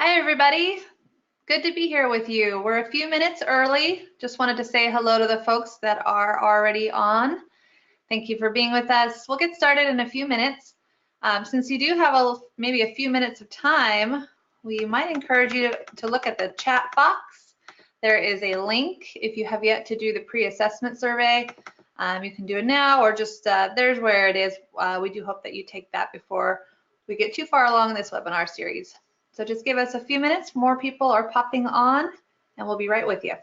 Hi, everybody. Good to be here with you. We're a few minutes early. Just wanted to say hello to the folks that are already on. Thank you for being with us. We'll get started in a few minutes. Since you do have maybe a few minutes of time, we might encourage you to look at the chat box. There is a link if you have yet to do the pre-assessment survey. You can do it now, or just there's where it is. We do hope that you take that before we get too far along in this webinar series. So just give us a few minutes. More people are popping on, and we'll be right with you.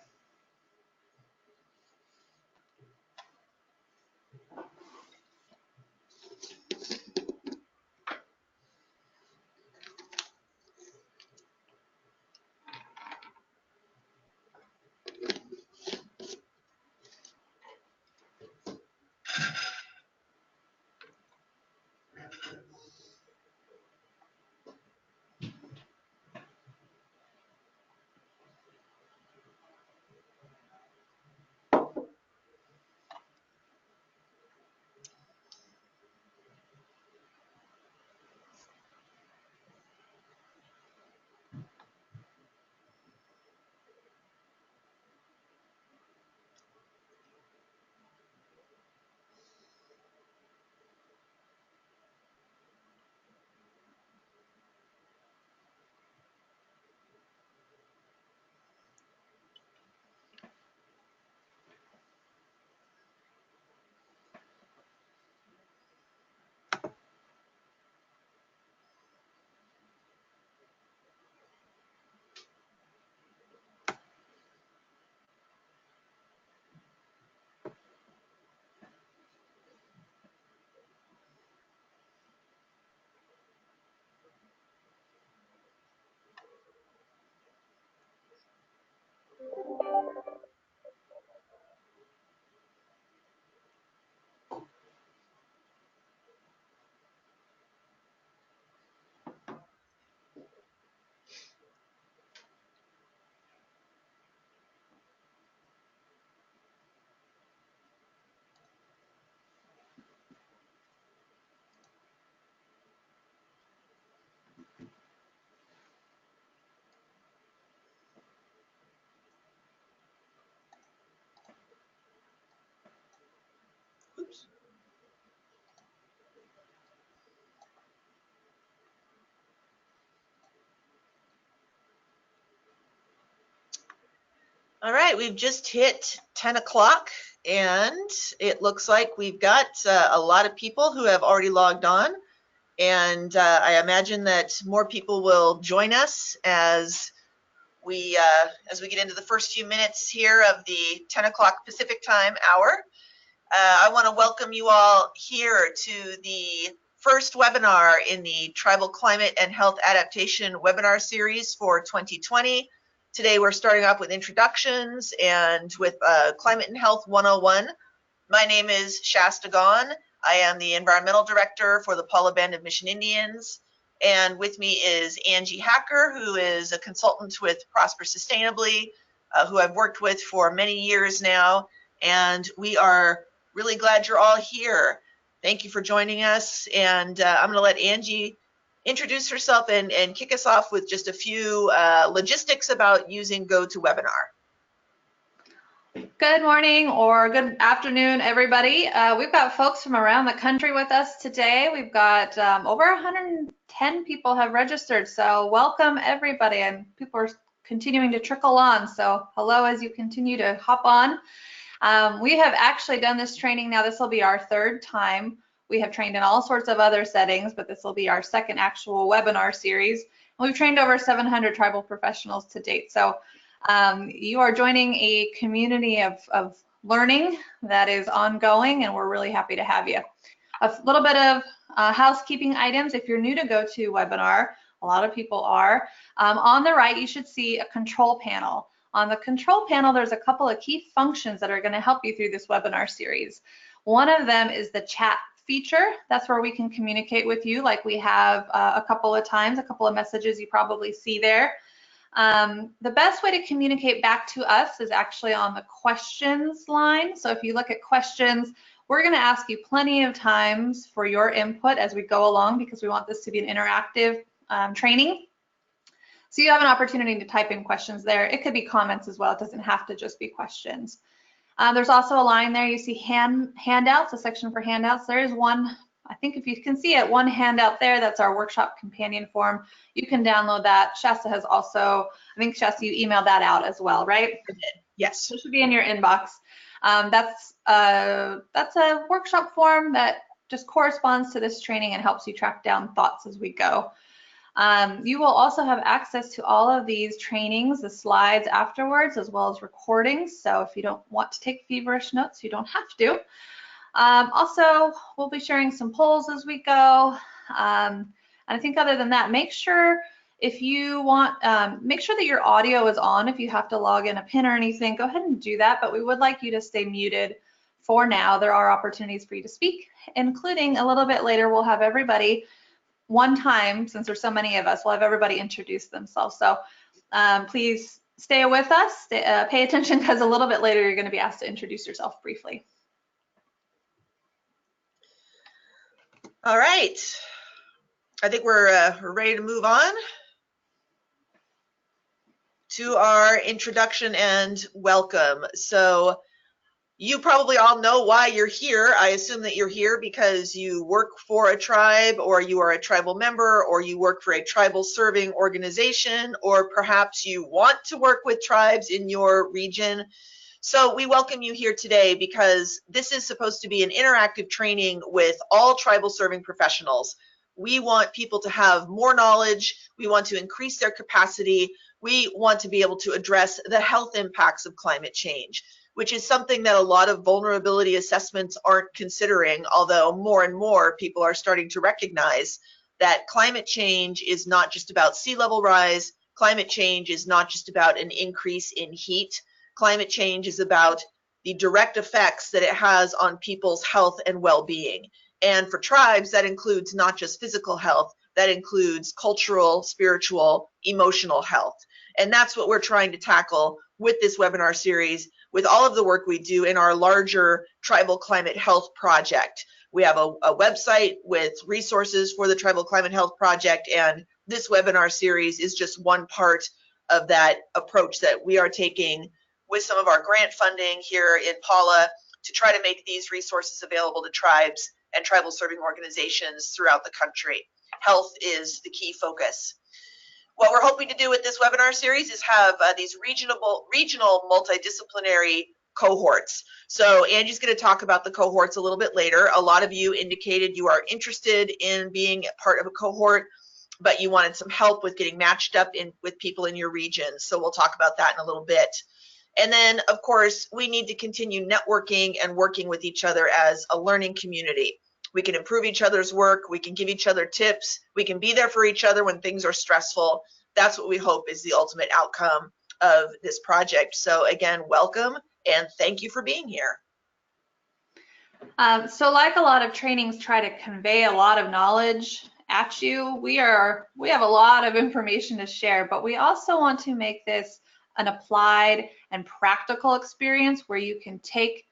Oops. All right, we've just hit 10 o'clock and it looks like we've got a lot of people who have already logged on, and I imagine that more people will join us as we get into the first few minutes here of the 10 o'clock Pacific time hour. I want to welcome you all here to the first webinar in the Tribal Climate and Health Adaptation webinar series for 2020. Today we're starting off with introductions and with Climate and Health 101. My name is Shasta Gaughan. I am the Environmental Director for the Paula Band of Mission Indians. And with me is Angie Hacker, who is a consultant with Prosper Sustainably, who I've worked with for many years now. And we are really glad you're all here. Thank you for joining us. And I'm going to let Angie introduce herself and kick us off with just a few logistics about using GoToWebinar. Good morning or good afternoon, everybody. We've got folks from around the country with us today. We've got over 110 people have registered, so welcome everybody, and people are continuing to trickle on, so hello as you continue to hop on. We have actually done this training now. This will be our third time. We have trained in all sorts of other settings, but this will be our second actual webinar series. We've trained over 700 tribal professionals to date. So you are joining a community of learning that is ongoing, and we're really happy to have you. A little bit of housekeeping items. If you're new to GoToWebinar, a lot of people are. On the right, you should see a control panel. On the control panel, there's a couple of key functions that are going to help you through this webinar series. One of them is the chat feature. That's where we can communicate with you like we have a couple of times, a couple of messages you probably see there. The best way to communicate back to us is actually on the questions line. So if you look at questions, we're going to ask you plenty of times for your input as we go along, because we want this to be an interactive training. So you have an opportunity to type in questions there. It could be comments as well. It doesn't have to just be questions. There's also a line there. You see handouts, a section for handouts. There is one, I think if you can see it, one handout there. That's our workshop companion form. You can download that. Shasta has also, I think Shasta, you emailed that out as well, right? I did. Yes. It should be in your inbox. That's a workshop form that just corresponds to this training and helps you track down thoughts as we go. You will also have access to all of these trainings, the slides afterwards, as well as recordings. So if you don't want to take feverish notes, you don't have to. Also, we'll be sharing some polls as we go. And I think other than that, make sure if you want, make sure that your audio is on. If you have to log in a PIN or anything, go ahead and do that. But we would like you to stay muted for now. There are opportunities for you to speak, including a little bit later, we'll have everybody one time, since there's so many of us, we'll have everybody introduce themselves. So please stay with us, pay attention, because a little bit later you're going to be asked to introduce yourself briefly. All right. I think we're ready to move on to our introduction and welcome. So you probably all know why you're here. I assume that you're here because you work for a tribe, or you are a tribal member, or you work for a tribal serving organization, or perhaps you want to work with tribes in your region. So we welcome you here today because this is supposed to be an interactive training with all tribal serving professionals. We want people to have more knowledge. We want to increase their capacity. We want to be able to address the health impacts of climate change, which is something that a lot of vulnerability assessments aren't considering, although more and more people are starting to recognize that climate change is not just about sea level rise. Climate change is not just about an increase in heat. Climate change is about the direct effects that it has on people's health and well-being. And for tribes, that includes not just physical health, that includes cultural, spiritual, emotional health. And that's what we're trying to tackle with this webinar series, with all of the work we do in our larger Tribal Climate Health Project. We have a website with resources for the Tribal Climate Health Project, and this webinar series is just one part of that approach that we are taking with some of our grant funding here in Paula to try to make these resources available to tribes and tribal serving organizations throughout the country. Health is the key focus. What we're hoping to do with this webinar series is have these regional multidisciplinary cohorts. So Angie's going to talk about the cohorts a little bit later. A lot of you indicated you are interested in being part of a cohort, but you wanted some help with getting matched up with people in your region. So we'll talk about that in a little bit. And then, of course, we need to continue networking and working with each other as a learning community. We can improve each other's work. We can give each other tips. We can be there for each other when things are stressful. That's what we hope is the ultimate outcome of this project. So again, welcome and thank you for being here. So like a lot of trainings try to convey a lot of knowledge at you, we have a lot of information to share, but we also want to make this an applied and practical experience where you can take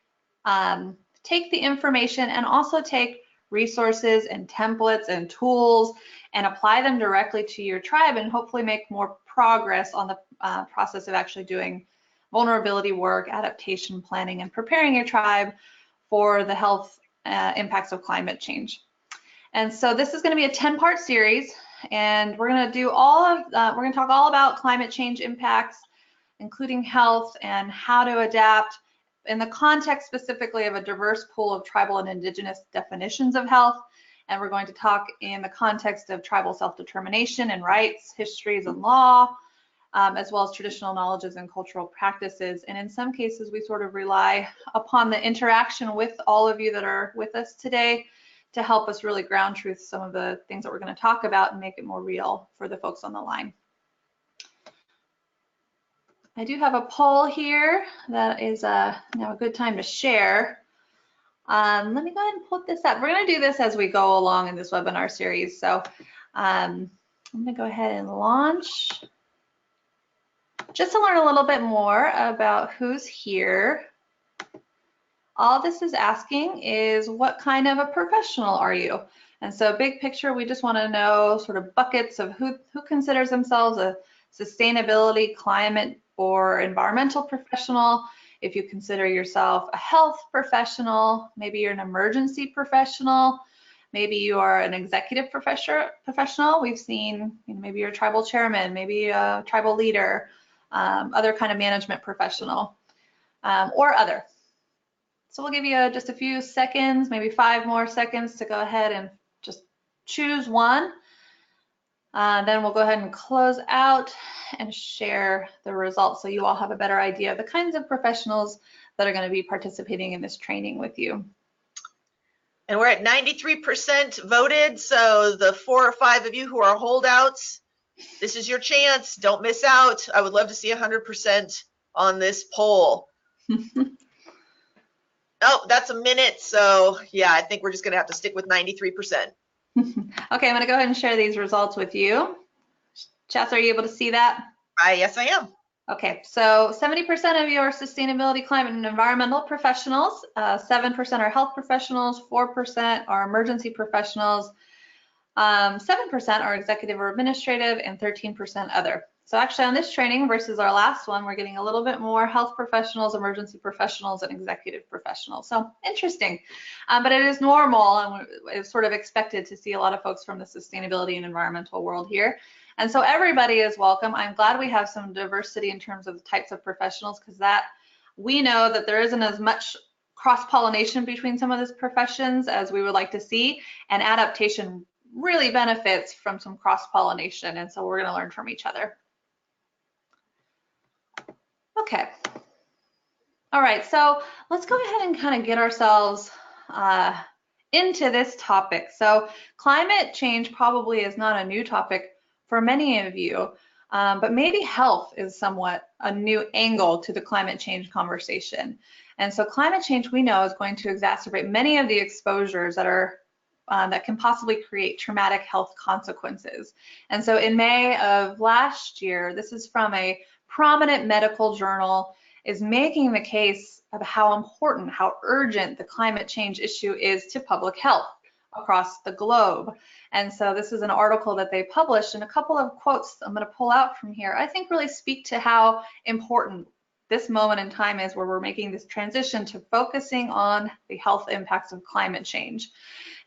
the information and also take resources and templates and tools and apply them directly to your tribe and hopefully make more progress on the process of actually doing vulnerability work, adaptation planning, and preparing your tribe for the health impacts of climate change. And so this is going to be a 10-part series, and we're going to do we're going to talk all about climate change impacts, including health and how to adapt in the context specifically of a diverse pool of tribal and indigenous definitions of health. And we're going to talk in the context of tribal self-determination and rights, histories and law, as well as traditional knowledges and cultural practices. And in some cases, we sort of rely upon the interaction with all of you that are with us today to help us really ground truth some of the things that we're going to talk about and make it more real for the folks on the line. I do have a poll here that is now a good time to share. Let me go ahead and put this up. We're going to do this as we go along in this webinar series. So I'm going to go ahead and launch just to learn a little bit more about who's here. All this is asking is what kind of a professional are you? And so big picture, we just want to know sort of buckets of who considers themselves a sustainability, climate, or environmental professional. If you consider yourself a health professional, maybe you're an emergency professional, maybe you are an executive professional. We've seen, maybe you're a tribal chairman, maybe a tribal leader, other kind of management professional, or other. So we'll give you just a few seconds, maybe 5 more seconds to go ahead and just choose one. Then we'll go ahead and close out and share the results so you all have a better idea of the kinds of professionals that are going to be participating in this training with you. And we're at 93% voted, so the 4 or 5 of you who are holdouts, this is your chance. Don't miss out. I would love to see 100% on this poll. Oh, that's a minute, so yeah, I think we're just going to have to stick with 93%. Okay, I'm going to go ahead and share these results with you. Chats, are you able to see that? Yes, I am. Okay, so 70% of you are sustainability, climate, and environmental professionals, 7% are health professionals, 4% are emergency professionals, 7% are executive or administrative, and 13% other. So actually on this training versus our last one, we're getting a little bit more health professionals, emergency professionals, and executive professionals. So interesting, but it is normal and it's sort of expected to see a lot of folks from the sustainability and environmental world here. And so everybody is welcome. I'm glad we have some diversity in terms of the types of professionals, because that we know that there isn't as much cross-pollination between some of these professions as we would like to see, and adaptation really benefits from some cross-pollination, and so we're going to learn from each other. Okay. All right, so let's go ahead and kind of get ourselves into this topic. So climate change probably is not a new topic for many of you, but maybe health is somewhat a new angle to the climate change conversation. And so climate change, we know, is going to exacerbate many of the exposures that are that can possibly create traumatic health consequences. And so in May of last year, this is from a prominent medical journal, is making the case of how important, how urgent the climate change issue is to public health across the globe. And so this is an article that they published, and a couple of quotes I'm going to pull out from here I think really speak to how important this moment in time is, where we're making this transition to focusing on the health impacts of climate change.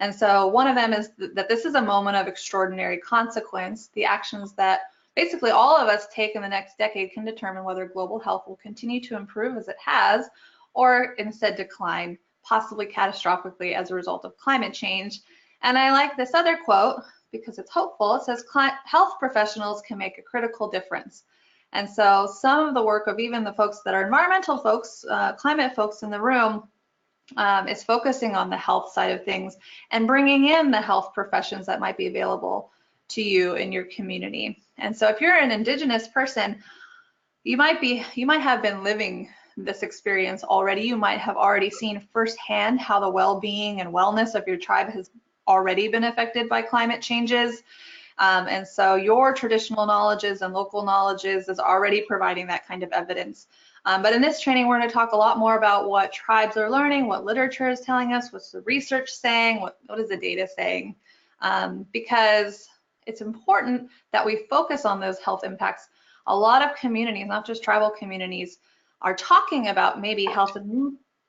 And so one of them is that this is a moment of extraordinary consequence. The actions that basically all of us take in the next decade can determine whether global health will continue to improve as it has, or instead decline, possibly catastrophically as a result of climate change. And I like this other quote because it's hopeful. It says, health professionals can make a critical difference. And so some of the work of even the folks that are environmental folks, climate folks in the room, is focusing on the health side of things and bringing in the health professions that might be available to you in your community. And so if you're an Indigenous person, you might have been living this experience already. You might have already seen firsthand how the well-being and wellness of your tribe has already been affected by climate changes. And so your traditional knowledges and local knowledges is already providing that kind of evidence. But in this training, we're going to talk a lot more about what tribes are learning, what literature is telling us, what's the research saying, what is the data saying, because it's important that we focus on those health impacts. A lot of communities, not just tribal communities, are talking about maybe health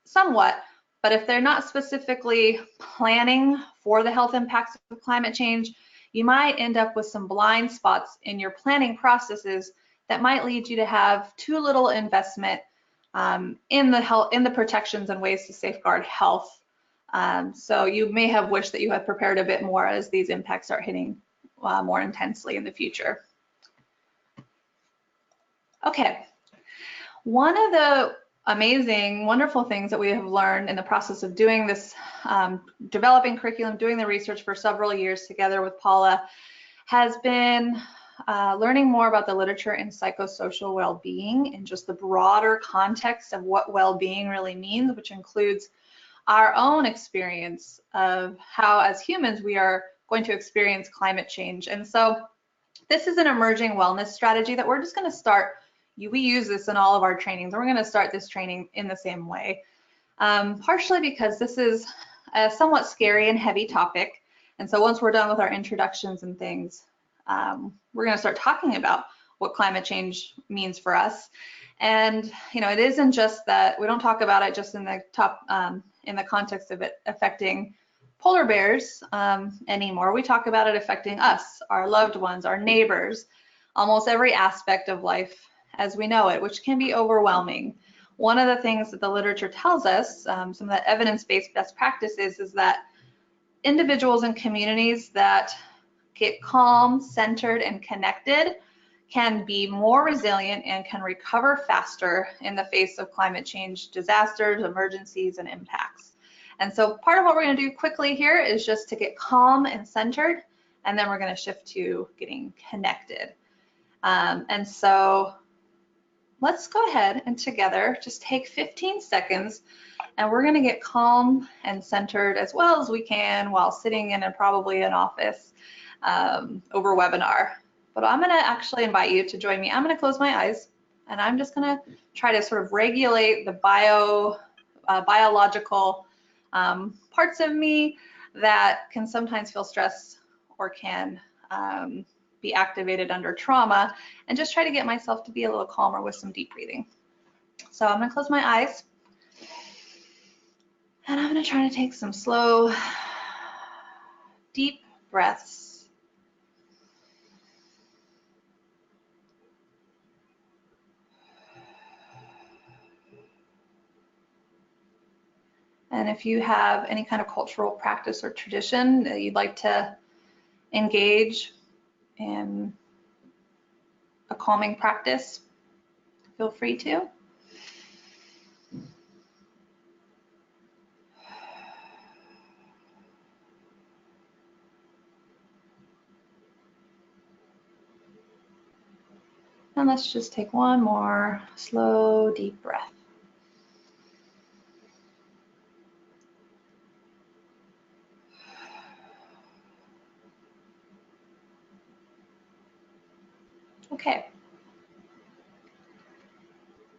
somewhat, but if they're not specifically planning for the health impacts of climate change, you might end up with some blind spots in your planning processes that might lead you to have too little investment in the protections and ways to safeguard health. So you may have wished that you had prepared a bit more as these impacts start hitting more intensely in the future. Okay, one of the amazing, wonderful things that we have learned in the process of doing this, developing curriculum, doing the research for several years together with Paula, has been learning more about the literature in psychosocial well-being and just the broader context of what well-being really means, which includes our own experience of how, as humans, we are going to experience climate change. And so this is an emerging wellness strategy that we're just going to start. We use this in all of our trainings. We're going to start this training in the same way, partially because this is a somewhat scary and heavy topic. And so once we're done with our introductions and things, we're going to start talking about what climate change means for us. And, you know, it isn't just that we don't talk about it just in the in the context of it affecting polar bears anymore. We talk about it affecting us, our loved ones, our neighbors, almost every aspect of life as we know it, which can be overwhelming. One of the things that the literature tells us, some of the evidence-based best practices, is that individuals and communities that get calm, centered, and connected can be more resilient and can recover faster in the face of climate change disasters, emergencies, and impacts. And so part of what we're going to do quickly here is just to get calm and centered, and then we're going to shift to getting connected. And so let's go ahead and together just take 15 seconds, and we're going to get calm and centered as well as we can while sitting in probably an office over webinar. But I'm going to actually invite you to join me. I'm going to close my eyes, and I'm just going to try to sort of regulate the biological parts of me that can sometimes feel stressed or can be activated under trauma, and just try to get myself to be a little calmer with some deep breathing. So I'm going to close my eyes, and I'm going to try to take some slow, deep breaths. And if you have any kind of cultural practice or tradition that you'd like to engage in a calming practice, feel free to. And let's just take one more slow, deep breath. Okay.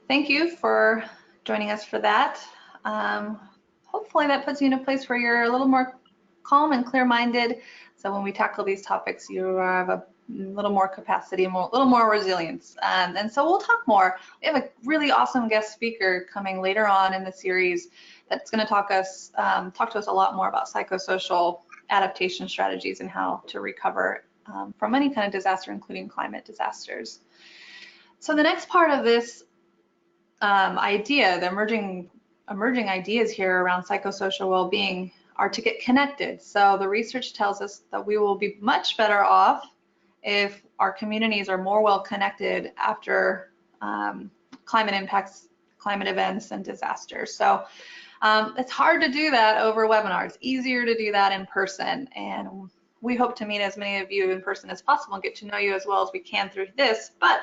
Thank you for joining us for that. Hopefully that puts you in a place where you're a little more calm and clear-minded. So when we tackle these topics, you have a little more capacity, a little more resilience. And so we'll talk more. We have a really awesome guest speaker coming later on in the series that's going to talk to us a lot more about psychosocial adaptation strategies and how to recover from any kind of disaster, including climate disasters. So the next part of this idea, the emerging ideas here around psychosocial well-being are to get connected. So the research tells us that we will be much better off if our communities are more well connected after climate impacts, climate events, and disasters. So it's hard to do that over webinar. It's easier to do that in person, and we hope to meet as many of you in person as possible and get to know you as well as we can through this. But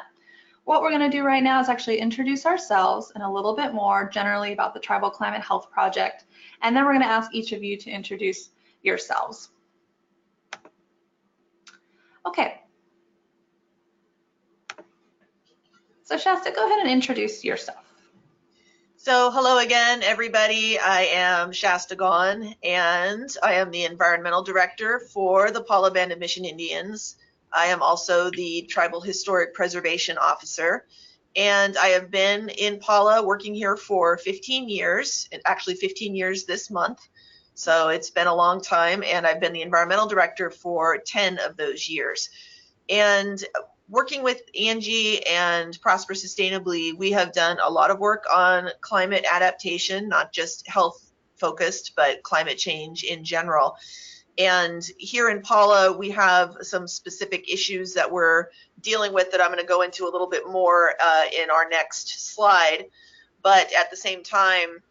what we're going to do right now is actually introduce ourselves and a little bit more generally about the Tribal Climate Health Project, and then we're going to ask each of you to introduce yourselves. Okay. So Shasta, go ahead and introduce yourself. So hello again, everybody. I am Shasta Gaughan, and I am the Environmental Director for the Paula Band of Mission Indians. I am also the Tribal Historic Preservation Officer, and I have been in Paula working here for 15 years, actually 15 years this month. So it's been a long time, and I've been the Environmental Director for 10 of those years. And working with Angie and Prosper Sustainably, we have done a lot of work on climate adaptation, not just health focused, but climate change in general. And here in Paula, we have some specific issues that we're dealing with that I'm going to go into a little bit more in our next slide. But at the same time,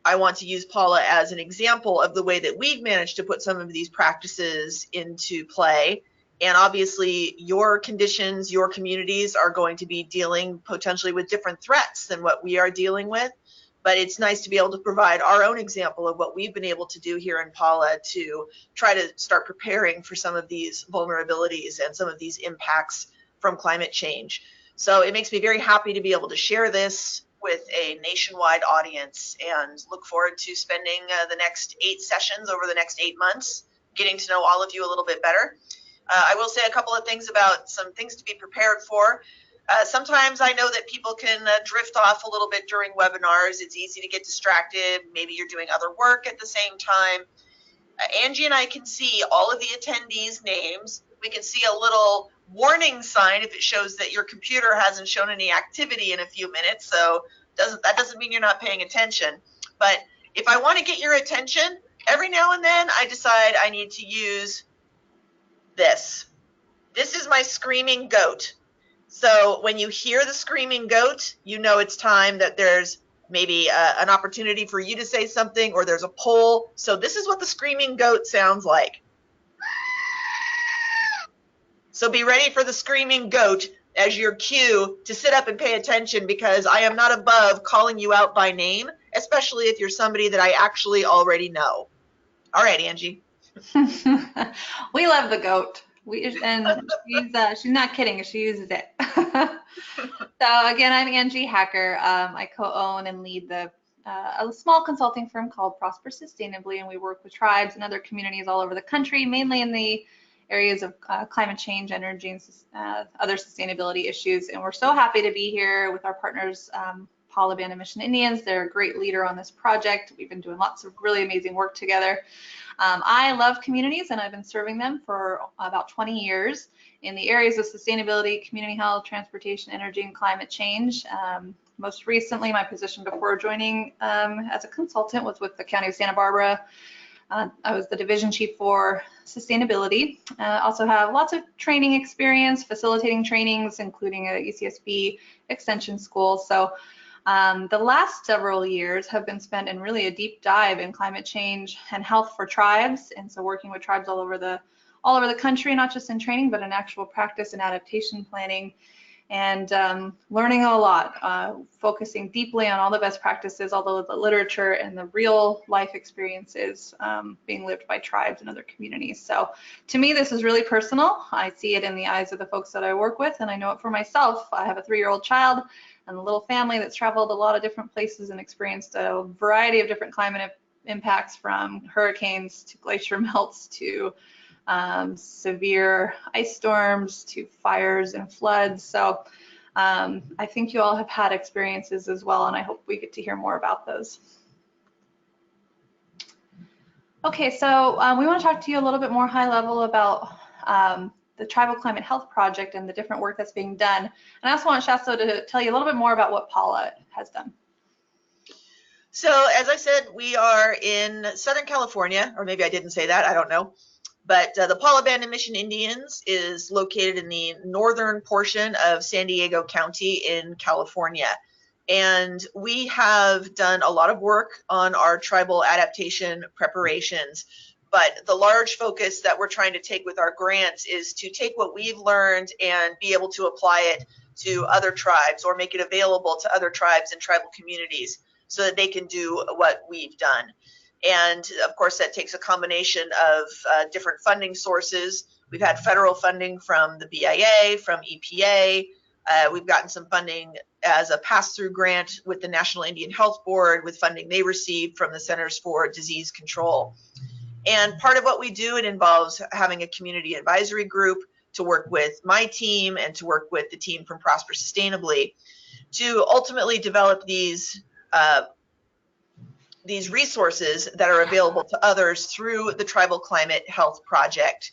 I want to use Paula as an example of the way that we've managed to put some of these practices into play. And obviously, your conditions, your communities are going to be dealing potentially with different threats than what we are dealing with. But it's nice to be able to provide our own example of what we've been able to do here in Paula to try to start preparing for some of these vulnerabilities and some of these impacts from climate change. So it makes me very happy to be able to share this with a nationwide audience, and look forward to spending the next 8 sessions over the next 8 months, getting to know all of you a little bit better. I will say a couple of things about some things to be prepared for. Sometimes I know that people can drift off a little bit during webinars. It's easy to get distracted. Maybe you're doing other work at the same time. Angie and I can see all of the attendees' names. We can see a little warning sign if it shows that your computer hasn't shown any activity in a few minutes. So that doesn't mean you're not paying attention. But if I want to get your attention, every now and then I decide I need to use this. This is my screaming goat. So when you hear the screaming goat, you know it's time that there's maybe an opportunity for you to say something, or there's a poll. So this is what the screaming goat sounds like. So be ready for the screaming goat as your cue to sit up and pay attention, because I am not above calling you out by name, especially if you're somebody that I actually already know. All right, Angie. We love the goat. And she's not kidding. She uses it. So again, I'm Angie Hacker. I co-own and lead a small consulting firm called Prosper Sustainably, and we work with tribes and other communities all over the country, mainly in the areas of climate change, energy, and other sustainability issues. And we're so happy to be here with our partners, Paula Band of Mission Indians. They're a great leader on this project. We've been doing lots of really amazing work together. I love communities, and I've been serving them for about 20 years in the areas of sustainability, community health, transportation, energy, and climate change. Most recently, my position before joining as a consultant was with the County of Santa Barbara. I was the division chief for sustainability. Also have lots of training experience, facilitating trainings, including at UCSB Extension School. So the last several years have been spent in really a deep dive in climate change and health for tribes, and so working with tribes all over the country, not just in training, but in actual practice and adaptation planning, and learning a lot, focusing deeply on all the best practices, all the literature and the real life experiences being lived by tribes and other communities. So to me, this is really personal. I see it in the eyes of the folks that I work with, and I know it for myself. I have a 3-year-old child and a little family that's traveled a lot of different places and experienced a variety of different climate impacts, from hurricanes to glacier melts to severe ice storms to fires and floods. So I think you all have had experiences as well, and I hope we get to hear more about those. Okay, so we want to talk to you a little bit more high level about the Tribal Climate Health Project and the different work that's being done. And I also want Shasto to tell you a little bit more about what Paula has done. So as I said, we are in Southern California, or maybe I didn't say that, I don't know. But the Paula Band of Mission Indians is located in the northern portion of San Diego County in California. And we have done a lot of work on our tribal adaptation preparations. But the large focus that we're trying to take with our grants is to take what we've learned and be able to apply it to other tribes, or make it available to other tribes and tribal communities so that they can do what we've done. And of course, that takes a combination of different funding sources. We've had federal funding from the BIA, from EPA. We've gotten some funding as a pass-through grant with the National Indian Health Board, with funding they received from the Centers for Disease Control. And part of what we do, it involves having a community advisory group to work with my team and to work with the team from Prosper Sustainably to ultimately develop these resources that are available to others through the Tribal Climate Health Project.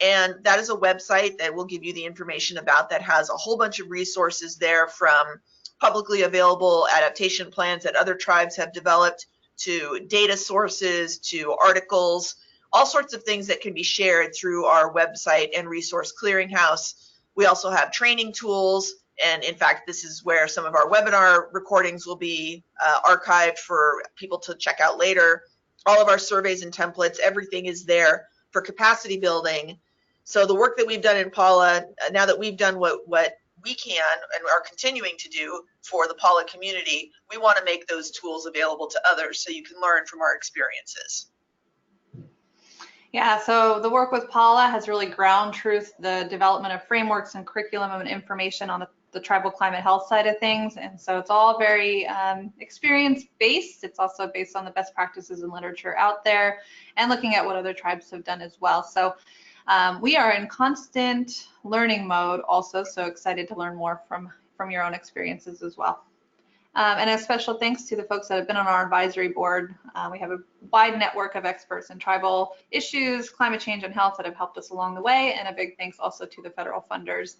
And that is a website that will give you the information about that, has a whole bunch of resources there, from publicly available adaptation plans that other tribes have developed, to data sources, to articles, all sorts of things that can be shared through our website and resource clearinghouse. We also have training tools. And in fact, this is where some of our webinar recordings will be archived for people to check out later. All of our surveys and templates, everything is there for capacity building. So the work that we've done in Paula, now that we've done what we can and are continuing to do for the Paula community, we want to make those tools available to others so you can learn from our experiences. Yeah, so the work with Paula has really ground truth the development of frameworks and curriculum and information on the tribal climate health side of things. And so it's all very experience-based. It's also based on the best practices and literature out there, and looking at what other tribes have done as well. So We are in constant learning mode also, so excited to learn more from your own experiences as well. And a special thanks to the folks that have been on our advisory board. We have a wide network of experts in tribal issues, climate change, and health that have helped us along the way. And a big thanks also to the federal funders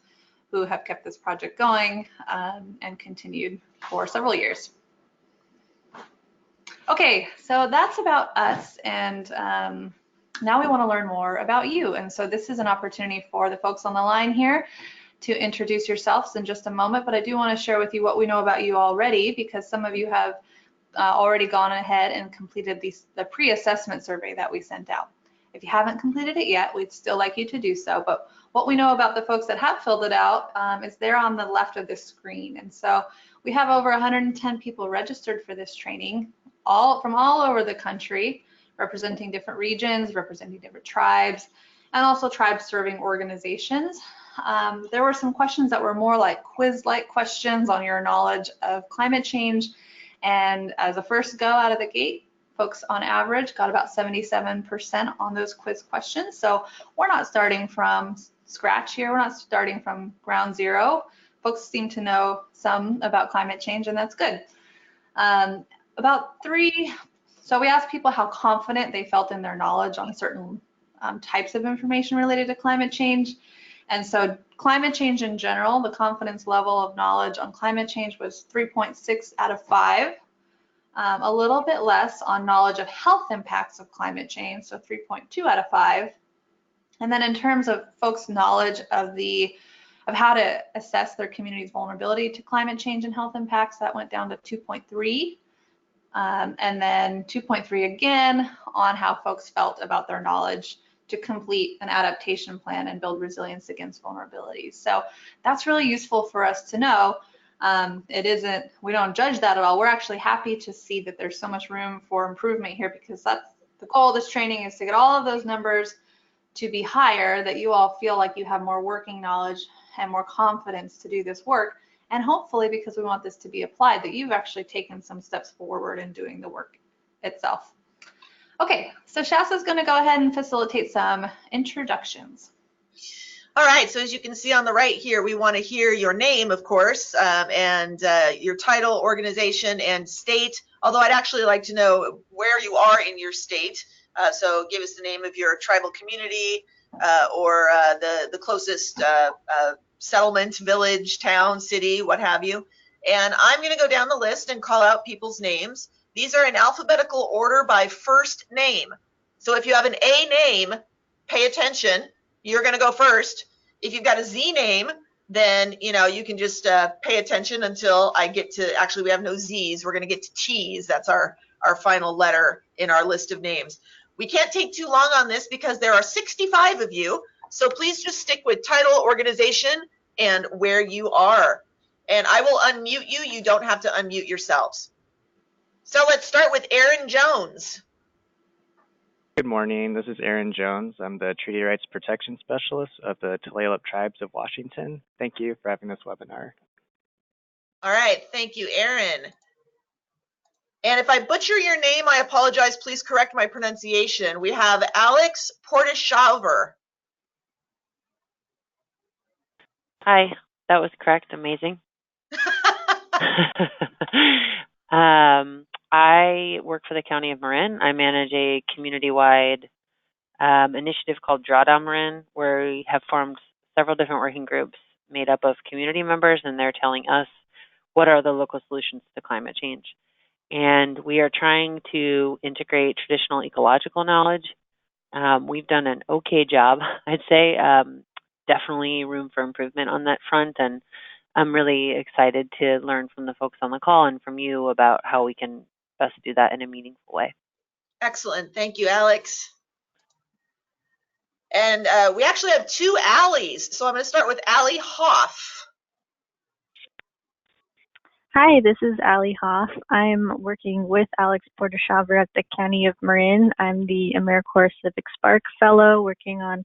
who have kept this project going and continued for several years. Okay, so that's about us. And now we want to learn more about you. And so this is an opportunity for the folks on the line here to introduce yourselves in just a moment, but I do want to share with you what we know about you already, because some of you have already gone ahead and completed the pre-assessment survey that we sent out. If you haven't completed it yet, we'd still like you to do so, but what we know about the folks that have filled it out is they're on the left of the screen. And so we have over 110 people registered for this training, from all over the country, representing different regions, representing different tribes, and also tribe-serving organizations. There were some questions that were more like quiz-like questions on your knowledge of climate change. And as a first go out of the gate, folks on average got about 77% on those quiz questions. So we're not starting from scratch here. We're not starting from ground zero. Folks seem to know some about climate change, and that's good. So we asked people how confident they felt in their knowledge on certain types of information related to climate change. And so climate change in general, the confidence level of knowledge on climate change was 3.6 out of 5, a little bit less on knowledge of health impacts of climate change, so 3.2 out of 5. And then in terms of folks' knowledge of how to assess their community's vulnerability to climate change and health impacts, that went down to 2.3. And then 2.3 again on how folks felt about their knowledge to complete an adaptation plan and build resilience against vulnerabilities. So that's really useful for us to know. We don't judge that at all. We're actually happy to see that there's so much room for improvement here, because that's the goal of this training, is to get all of those numbers to be higher, that you all feel like you have more working knowledge and more confidence to do this work. And hopefully, because we want this to be applied, that you've actually taken some steps forward in doing the work itself. Okay, so Shasta's going to go ahead and facilitate some introductions. All right, so as you can see on the right here, we want to hear your name, of course, and your title, organization, and state, although I'd actually like to know where you are in your state. So give us the name of your tribal community or the closest settlement, village, town, city, what have you. And I'm going to go down the list and call out people's names. These are in alphabetical order by first name. So if you have an A name, pay attention. You're going to go first. If you've got a Z name, then you can just pay attention until I get to, actually we have no Z's, we're going to get to T's. That's our final letter in our list of names. We can't take too long on this because there are 65 of you. So please just stick with title, organization, and where you are. And I will unmute you. You don't have to unmute yourselves. So let's start with Aaron Jones. Good morning. This is Aaron Jones. I'm the Treaty Rights Protection Specialist of the Tulalip Tribes of Washington. Thank you for having this webinar. All right. Thank you, Aaron. And if I butcher your name, I apologize. Please correct my pronunciation. We have Alex Portishaver. Hi, that was correct. Amazing. I work for the County of Marin. I manage a community-wide initiative called Drawdown Marin, where we have formed several different working groups made up of community members, and they're telling us what are the local solutions to climate change. And we are trying to integrate traditional ecological knowledge. We've done an okay job, I'd say. Definitely room for improvement on that front, and I'm really excited to learn from the folks on the call and from you about how we can best do that in a meaningful way. Excellent. Thank you, Alex. And we actually have two Allies. So I'm going to start with Allie Hoff. Hi, this is Allie Hoff. I'm working with Alex Portishaver at the County of Marin. I'm the AmeriCorps Civic Spark Fellow working on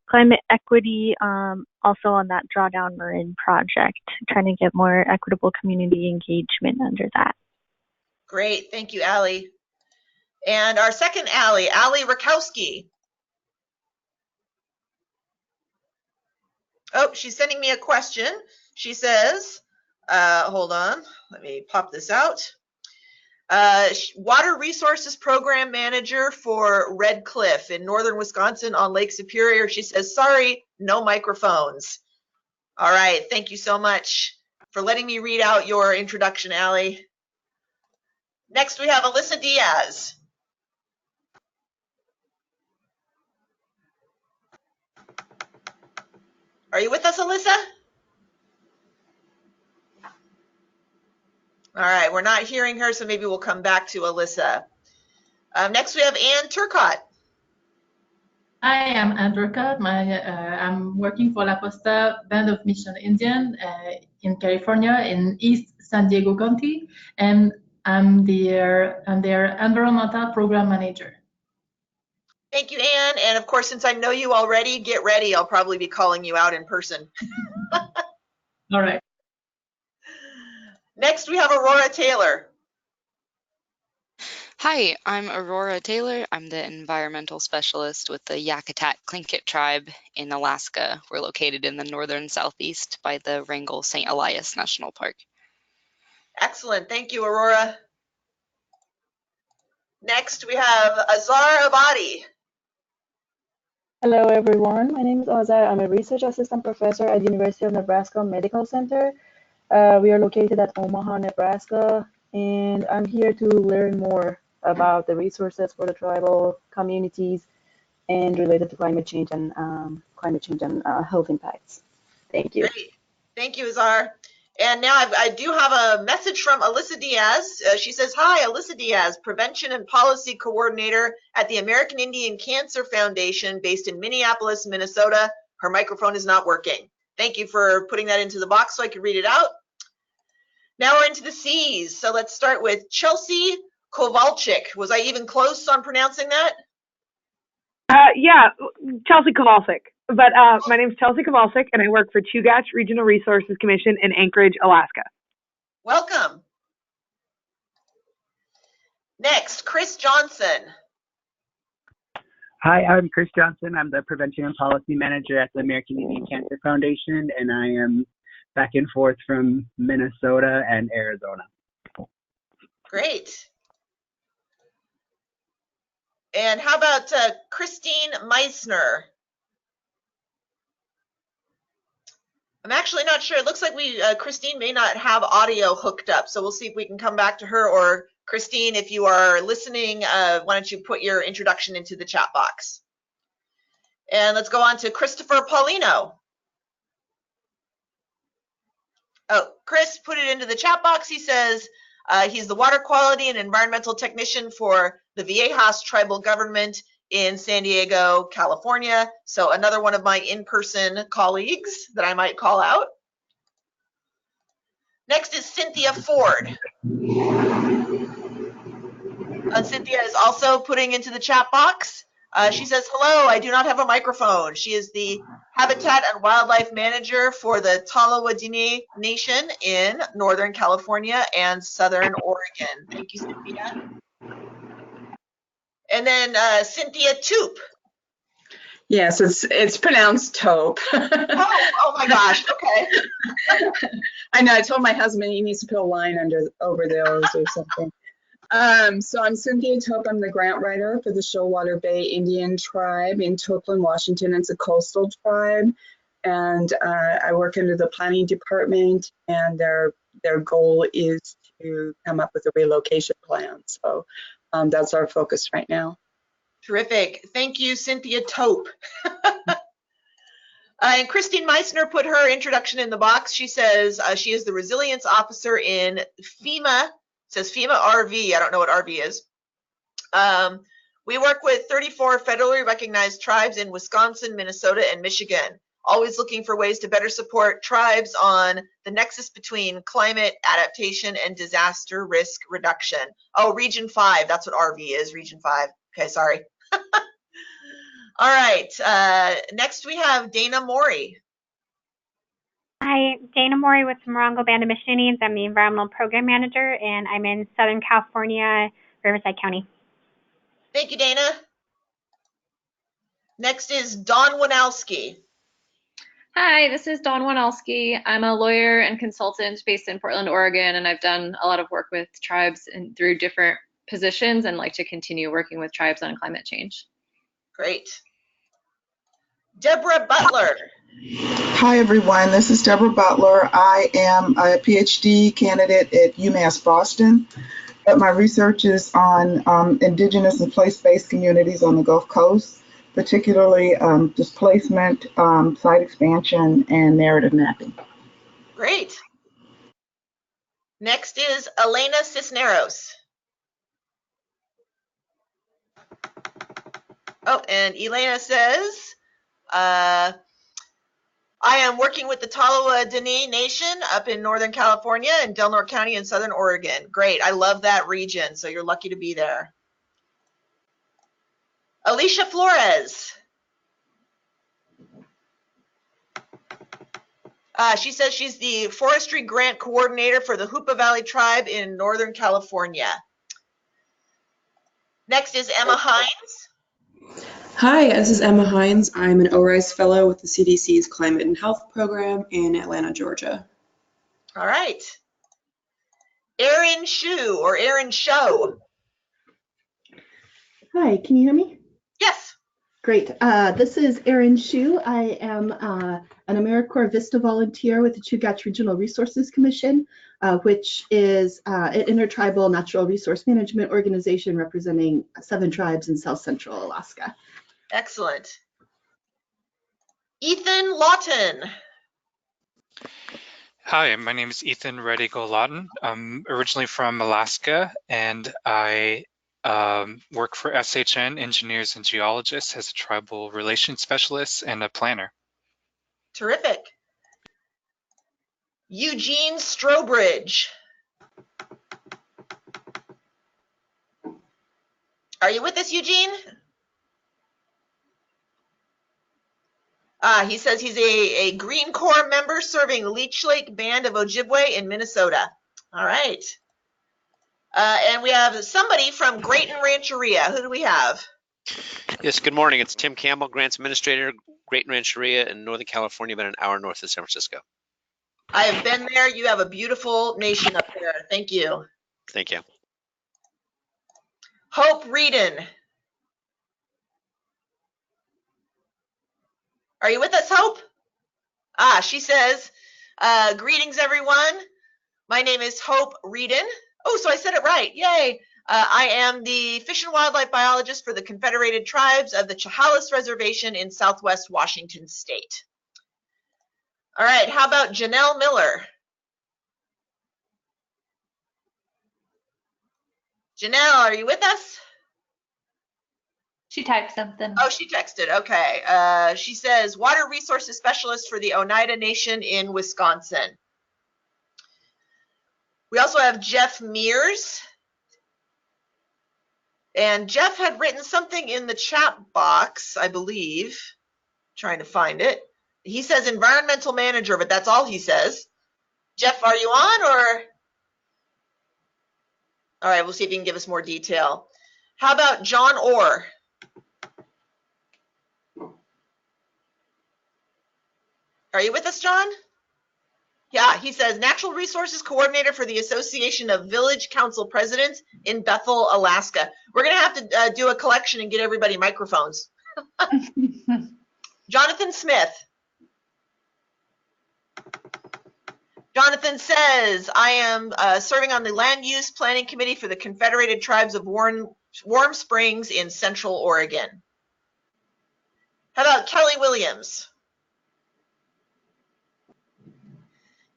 climate equity, also on that Drawdown Marin project, trying to get more equitable community engagement under that. Great. Thank you, Allie. And our second Allie, Allie Rakowski. Oh, she's sending me a question. She says, hold on, let me pop this out. Water Resources Program Manager for Red Cliff in northern Wisconsin on Lake Superior. She says, sorry, no microphones. All right, thank you so much for letting me read out your introduction, Allie. Next, we have Alyssa Diaz. Are you with us, Alyssa? All right, we're not hearing her, so maybe we'll come back to Alyssa. Next, we have Ann Turcott. Hi, I'm Ann Turcott. I'm working for La Costa Band of Mission Indian in California in East San Diego County, and I'm their environmental program manager. Thank you, Ann. And of course, since I know you already, get ready. I'll probably be calling you out in person. All right. Next, we have Aurora Taylor. Hi, I'm Aurora Taylor. I'm the environmental specialist with the Yakutat Tlingit tribe in Alaska. We're located in the northern southeast by the Wrangell St. Elias National Park. Excellent. Thank you, Aurora. Next, we have Azar Abadi. Hello, everyone. My name is Azar. I'm a research assistant professor at University of Nebraska Medical Center. We are located at Omaha, Nebraska, and I'm here to learn more about the resources for the tribal communities and related to climate change and health impacts. Thank you. Great. Thank you, Azar. And now I do have a message from Alyssa Diaz. She says, hi, Alyssa Diaz, Prevention and Policy Coordinator at the American Indian Cancer Foundation based in Minneapolis, Minnesota. Her microphone is not working. Thank you for putting that into the box so I could read it out. Now we're into the C's. So let's start with Chelsea Kowalczyk. Was I even close on pronouncing that? Yeah, Chelsea Kowalczyk. But my name's Chelsea Kowalczyk, and I work for Chugach Regional Resources Commission in Anchorage, Alaska. Welcome. Next, Chris Johnson. Hi, I'm Chris Johnson. I'm the Prevention and Policy Manager at the American Indian Cancer Foundation, and I am back and forth from Minnesota and Arizona. Great. And how about Christine Meissner? I'm actually not sure. It looks like Christine may not have audio hooked up, so we'll see if we can come back to her. Or Christine, if you are listening, why don't you put your introduction into the chat box? And let's go on to Christopher Paulino. Oh, Chris put it into the chat box. He says he's the water quality and environmental technician for the Viejas tribal government in San Diego, California. So another one of my in-person colleagues that I might call out. Next is Cynthia Ford. Cynthia is also putting into the chat box. She says, hello, I do not have a microphone. She is the Habitat and Wildlife Manager for the Talawadini Nation in Northern California and Southern Oregon. Thank you, Cynthia. And then Cynthia Toop. Yes, it's pronounced taupe. oh my gosh, okay. I know, I told my husband he needs to put a line over those or something. So I'm Cynthia Tope. I'm the grant writer for the Shoalwater Bay Indian Tribe in Tokeland, Washington. It's a coastal tribe, and I work under the planning department, and their goal is to come up with a relocation plan. So that's our focus right now. Terrific. Thank you, Cynthia Tope. And Christine Meissner put her introduction in the box. She says she is the resilience officer in FEMA. It says FEMA RV. I don't know what RV is. We work with 34 federally recognized tribes in Wisconsin, Minnesota, and Michigan, always looking for ways to better support tribes on the nexus between climate adaptation and disaster risk reduction. Oh, Region 5, that's what RV is, Region 5. Okay, sorry. All right, next we have Dana Morey. Hi, Dana Morey with the Morongo Band of Mission Indians. I'm the Environmental Program Manager, and I'm in Southern California, Riverside County. Thank you, Dana. Next is Dawn Winalski. Hi, this is Dawn Wanalski. I'm a lawyer and consultant based in Portland, Oregon, and I've done a lot of work with tribes and through different positions and like to continue working with tribes on climate change. Great. Deborah Butler. Hi, everyone. This is Deborah Butler. I am a PhD candidate at UMass Boston, but my research is on indigenous and place-based communities on the Gulf Coast, particularly displacement, site expansion, and narrative mapping. Great. Next is Elena Cisneros. Oh, and Elena says, I am working with the Tolowa Dene Nation up in Northern California and Del Norte County in Southern Oregon. Great, I love that region, so you're lucky to be there. Alicia Flores. She says she's the Forestry Grant Coordinator for the Hoopa Valley Tribe in Northern California. Next is Emma Hines. Hi, this is Emma Hines. I'm an ORISE Fellow with the CDC's Climate and Health Program in Atlanta, Georgia. All right. Erin Shu, or Erin Show. Hi, can you hear me? Yes. Great. This is Erin Shu. I am an AmeriCorps Vista volunteer with the Chugach Regional Resources Commission, which is an intertribal natural resource management organization representing 7 tribes in South Central Alaska. Excellent. Ethan Lawton. Hi, my name is Ethan Redigo Lawton. I'm originally from Alaska, and I work for SHN Engineers and Geologists as a tribal relations specialist and a planner. Terrific. Eugene Strobridge. Are you with us, Eugene? He says he's a Green Corps member serving the Leech Lake Band of Ojibwe in Minnesota. All right. And we have somebody from Grayton Rancheria. Who do we have? Yes, good morning. It's Tim Campbell, Grants Administrator, Grayton Rancheria in Northern California, about an hour north of San Francisco. I have been there. You have a beautiful nation up there. Thank you. Thank you. Hope Reedon. Are you with us, Hope? She says, greetings, everyone. My name is Hope Reedon. Oh, so I said it right. Yay. I am the fish and wildlife biologist for the Confederated Tribes of the Chehalis Reservation in Southwest Washington State. All right, how about Janelle Miller? Janelle, are you with us? She typed something. Oh, she texted. Okay. She says, Water Resources Specialist for the Oneida Nation in Wisconsin. We also have Jeff Mears. And Jeff had written something in the chat box, I believe. Trying to find it. He says environmental manager, but that's all he says. Jeff, are you on or? All right, we'll see if he can give us more detail. How about John Orr? Are you with us, John? Yeah, he says Natural Resources Coordinator for the Association of Village Council Presidents in Bethel, Alaska. We're going to have to do a collection and get everybody microphones. Jonathan Smith. Jonathan says, I am serving on the Land Use Planning Committee for the Confederated Tribes of Warm Springs in Central Oregon. How about Kelly Williams?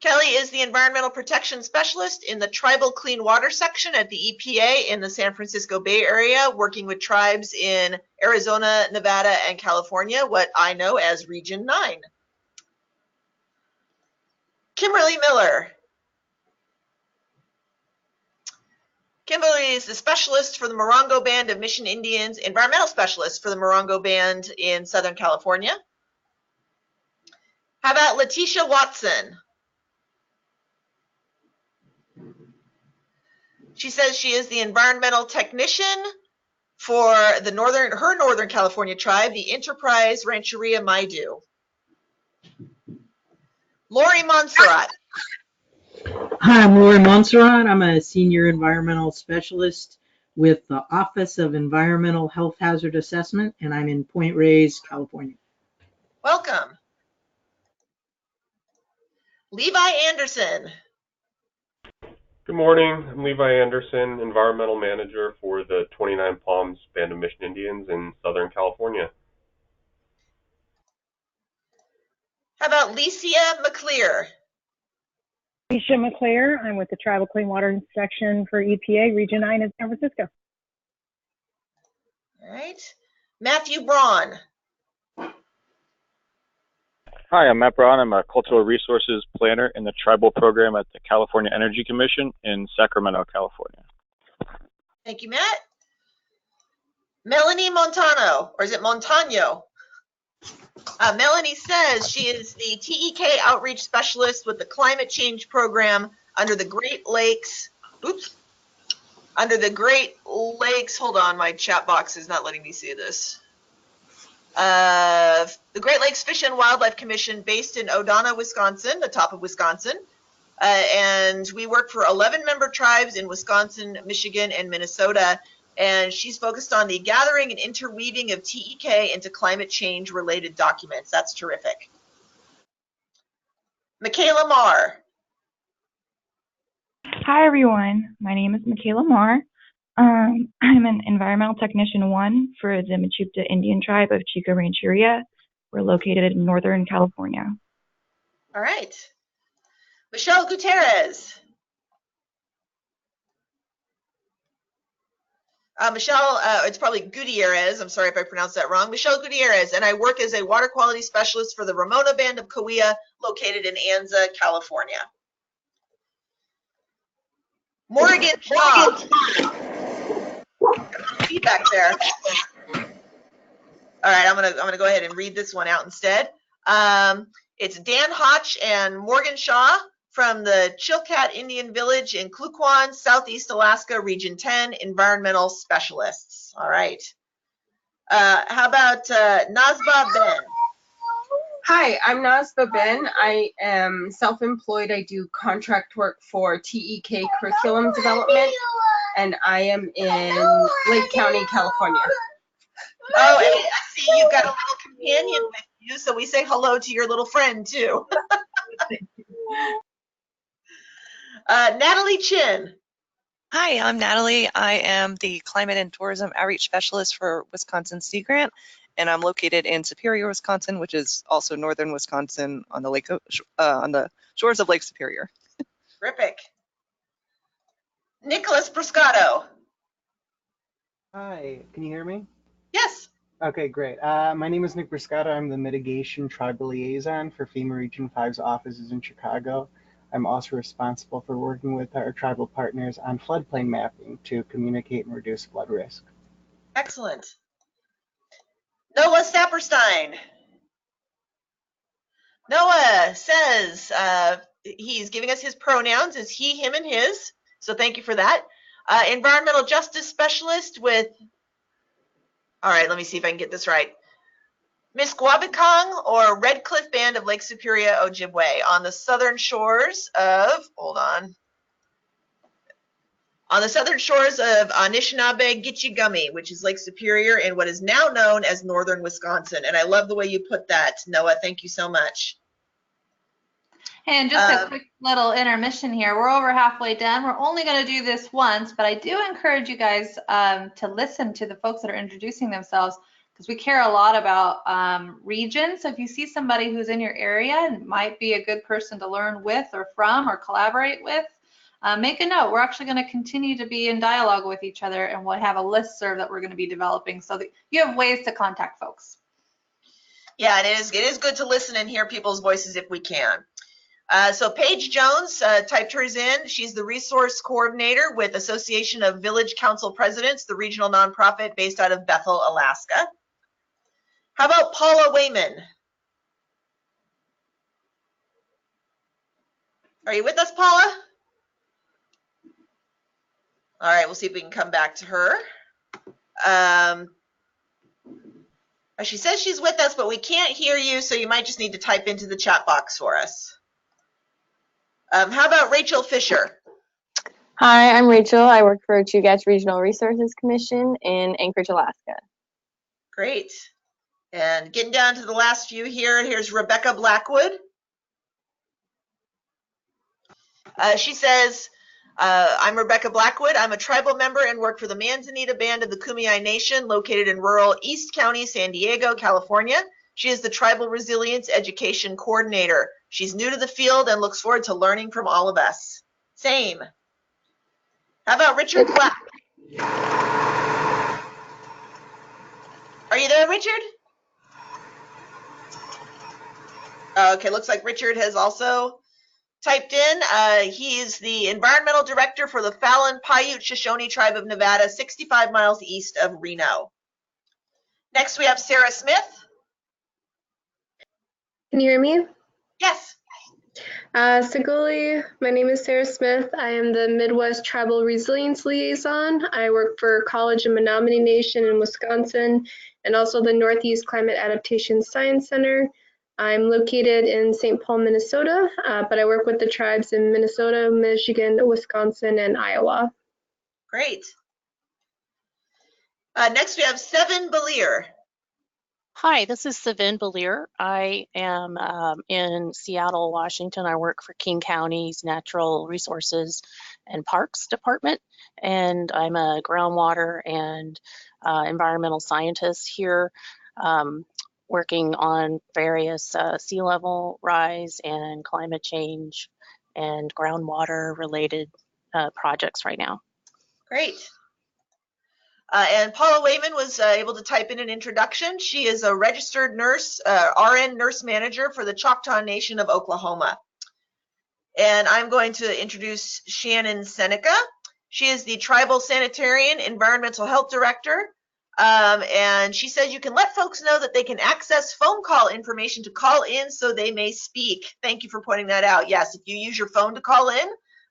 Kelly is the Environmental Protection Specialist in the Tribal Clean Water section at the EPA in the San Francisco Bay Area, working with tribes in Arizona, Nevada, and California, what I know as Region 9. Kimberly Miller. Kimberly is the specialist for the Morongo Band of Mission Indians, environmental specialist for the Morongo Band in Southern California. How about Letitia Watson? She says she is the environmental technician for the Northern California tribe, the Enterprise Rancheria Maidu. Lori Montserrat. Hi, I'm Lori Montserrat. I'm a senior environmental specialist with the Office of Environmental Health Hazard Assessment, and I'm in Point Reyes, California. Welcome. Levi Anderson. Good morning. I'm Levi Anderson, Environmental Manager for the 29 Palms Band of Mission Indians in Southern California. How about Licia McClear? Alicia McClare. I'm with the Tribal Clean Water Section for EPA, Region 9 in San Francisco. All right. Matthew Braun. Hi, I'm Matt Braun. I'm a Cultural Resources Planner in the Tribal Program at the California Energy Commission in Sacramento, California. Thank you, Matt. Melanie Montano, or is it Montano? Melanie says she is the TEK Outreach Specialist with the Climate Change Program under the Great Lakes. Oops. Under the Great Lakes, hold on, my chat box is not letting me see this. The Great Lakes Fish and Wildlife Commission based in O'Donnell, Wisconsin, the top of Wisconsin. And we work for 11 member tribes in Wisconsin, Michigan, and Minnesota. And she's focused on the gathering and interweaving of TEK into climate change related documents. That's terrific. Michaela Marr. Hi, everyone. My name is Michaela Marr. I'm an Environmental Technician 1 for the Mechoopda Indian Tribe of Chico Rancheria. We're located in Northern California. All right. Michelle Gutierrez. Michelle, it's probably Gutierrez. I'm sorry if I pronounced that wrong. Michelle Gutierrez, and I work as a water quality specialist for the Ramona Band of Cahuilla, located in Anza, California. Morgan Shaw. Feedback there. All right, I'm gonna go ahead and read this one out instead. It's Dan Hotch and Morgan Shaw from the Chilkat Indian Village in Klukwon, Southeast Alaska, Region 10, environmental specialists. All right. How about Nazba Ben? Hi, I'm Nazba Ben. I am self-employed. I do contract work for TEK curriculum development, and I am in Lake County, California. Oh, and I see you've got a little companion with you, so we say hello to your little friend too. Natalie Chin. Hi, I'm Natalie. I am the Climate and Tourism Outreach Specialist for Wisconsin Sea Grant, and I'm located in Superior, Wisconsin, which is also northern Wisconsin on the shores of Lake Superior. Terrific. Nicholas Bruscato. Hi, can you hear me? Yes. Okay, great. My name is Nick Bruscato. I'm the Mitigation Tribal Liaison for FEMA Region 5's offices in Chicago. I'm also responsible for working with our tribal partners on floodplain mapping to communicate and reduce flood risk. Excellent. Noah Saperstein. Noah says he's giving us his pronouns as he, him, and his. So thank you for that. Environmental Justice Specialist with, all right, let me see if I can get this right. Misquabican or Red Cliff Band of Lake Superior, Ojibwe on the southern shores of, on the southern shores of Anishinaabe Gitchigummy, which is Lake Superior in what is now known as northern Wisconsin. And I love the way you put that, Noah. Thank you so much. And just a quick little intermission here. We're over halfway done. We're only going to do this once, but I do encourage you guys to listen to the folks that are introducing themselves, because we care a lot about regions. So if you see somebody who's in your area and might be a good person to learn with or from or collaborate with, make a note. We're actually going to continue to be in dialogue with each other, and we'll have a listserv that we're going to be developing so that you have ways to contact folks. Yeah, and it is good to listen and hear people's voices if we can. So Paige Jones typed hers in. She's the resource coordinator with Association of Village Council Presidents, the regional nonprofit based out of Bethel, Alaska. How about Paula Wayman? Are you with us, Paula? All right, we'll see if we can come back to her. She says she's with us, but we can't hear you, so you might just need to type into the chat box for us. How about Rachel Fisher? Hi, I'm Rachel. I work for Chugach Regional Resources Commission in Anchorage, Alaska. Great. And getting down to the last few here, here's Rebecca Blackwood. She says, I'm Rebecca Blackwood. I'm a tribal member and work for the Manzanita Band of the Kumeyaay Nation located in rural East County, San Diego, California. She is the Tribal Resilience Education Coordinator. She's new to the field and looks forward to learning from all of us. Same. How about Richard Black? Are you there, Richard? Okay, looks like Richard has also typed in. He's the Environmental Director for the Fallon Paiute Shoshone Tribe of Nevada, 65 miles east of Reno. Next, we have Sarah Smith. Can you hear me? Yes. Siguli, my name is Sarah Smith. I am the Midwest Tribal Resilience Liaison. I work for College and Menominee Nation in Wisconsin and also the Northeast Climate Adaptation Science Center. I'm located in St. Paul, Minnesota, but I work with the tribes in Minnesota, Michigan, Wisconsin, and Iowa. Great. Next, we have Seven Belier. Hi, this is Savin Belier. I am in Seattle, Washington. I work for King County's Natural Resources and Parks Department, and I'm a groundwater and environmental scientist here, working on various sea level rise and climate change and groundwater related projects right now. Great. And Paula Wayman was able to type in an introduction. She is a registered nurse, RN nurse manager for the Choctaw Nation of Oklahoma. And I'm going to introduce Shannon Seneca. She is the Tribal Sanitarian Environmental Health Director. And she says you can let folks know that they can access phone call information to call in so they may speak. Thank you for pointing that out. Yes, if you use your phone to call in,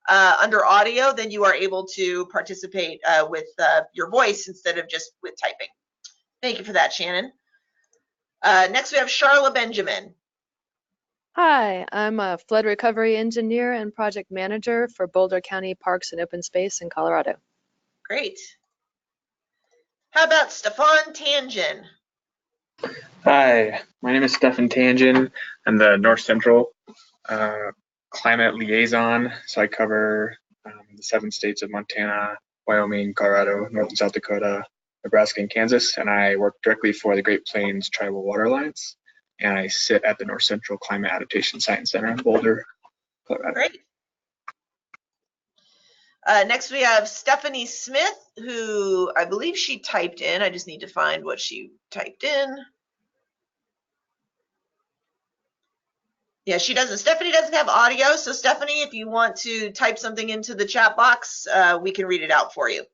under audio, then you are able to participate with your voice instead of just with typing. Thank you for that, Shannon. Next, we have Charla Benjamin. Hi, I'm a flood recovery engineer and project manager for Boulder County Parks and Open Space in Colorado. Great. How about Stefan Tangin? Hi, my name is Stefan Tangin. I'm the North Central Climate Liaison, so I cover the 7 states of Montana, Wyoming, Colorado, North and South Dakota, Nebraska, and Kansas, and I work directly for the Great Plains Tribal Water Alliance, and I sit at the North Central Climate Adaptation Science Center in Boulder, Colorado. Great. Next we have Stephanie Smith, who I believe she typed in. I just need to find what she typed in. Yeah, she doesn't. Stephanie doesn't have audio, so Stephanie, if you want to type something into the chat box, we can read it out for you.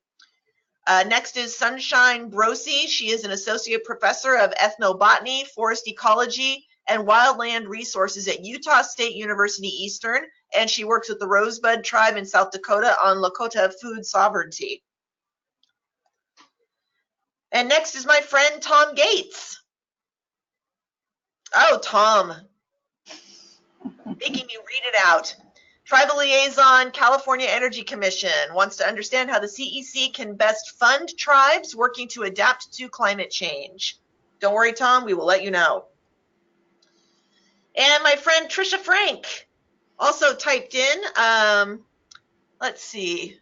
Next is Sunshine Brosi. She is an associate professor of ethnobotany, forest ecology, and wildland resources at Utah State University Eastern, and she works with the Rosebud Tribe in South Dakota on Lakota food sovereignty. And next is my friend Tom Gates. Oh, Tom. Making me read it out. Tribal Liaison, California Energy Commission wants to understand how the CEC can best fund tribes working to adapt to climate change. Don't worry, Tom, we will let you know. And my friend Trisha Frank also typed in. Let's see.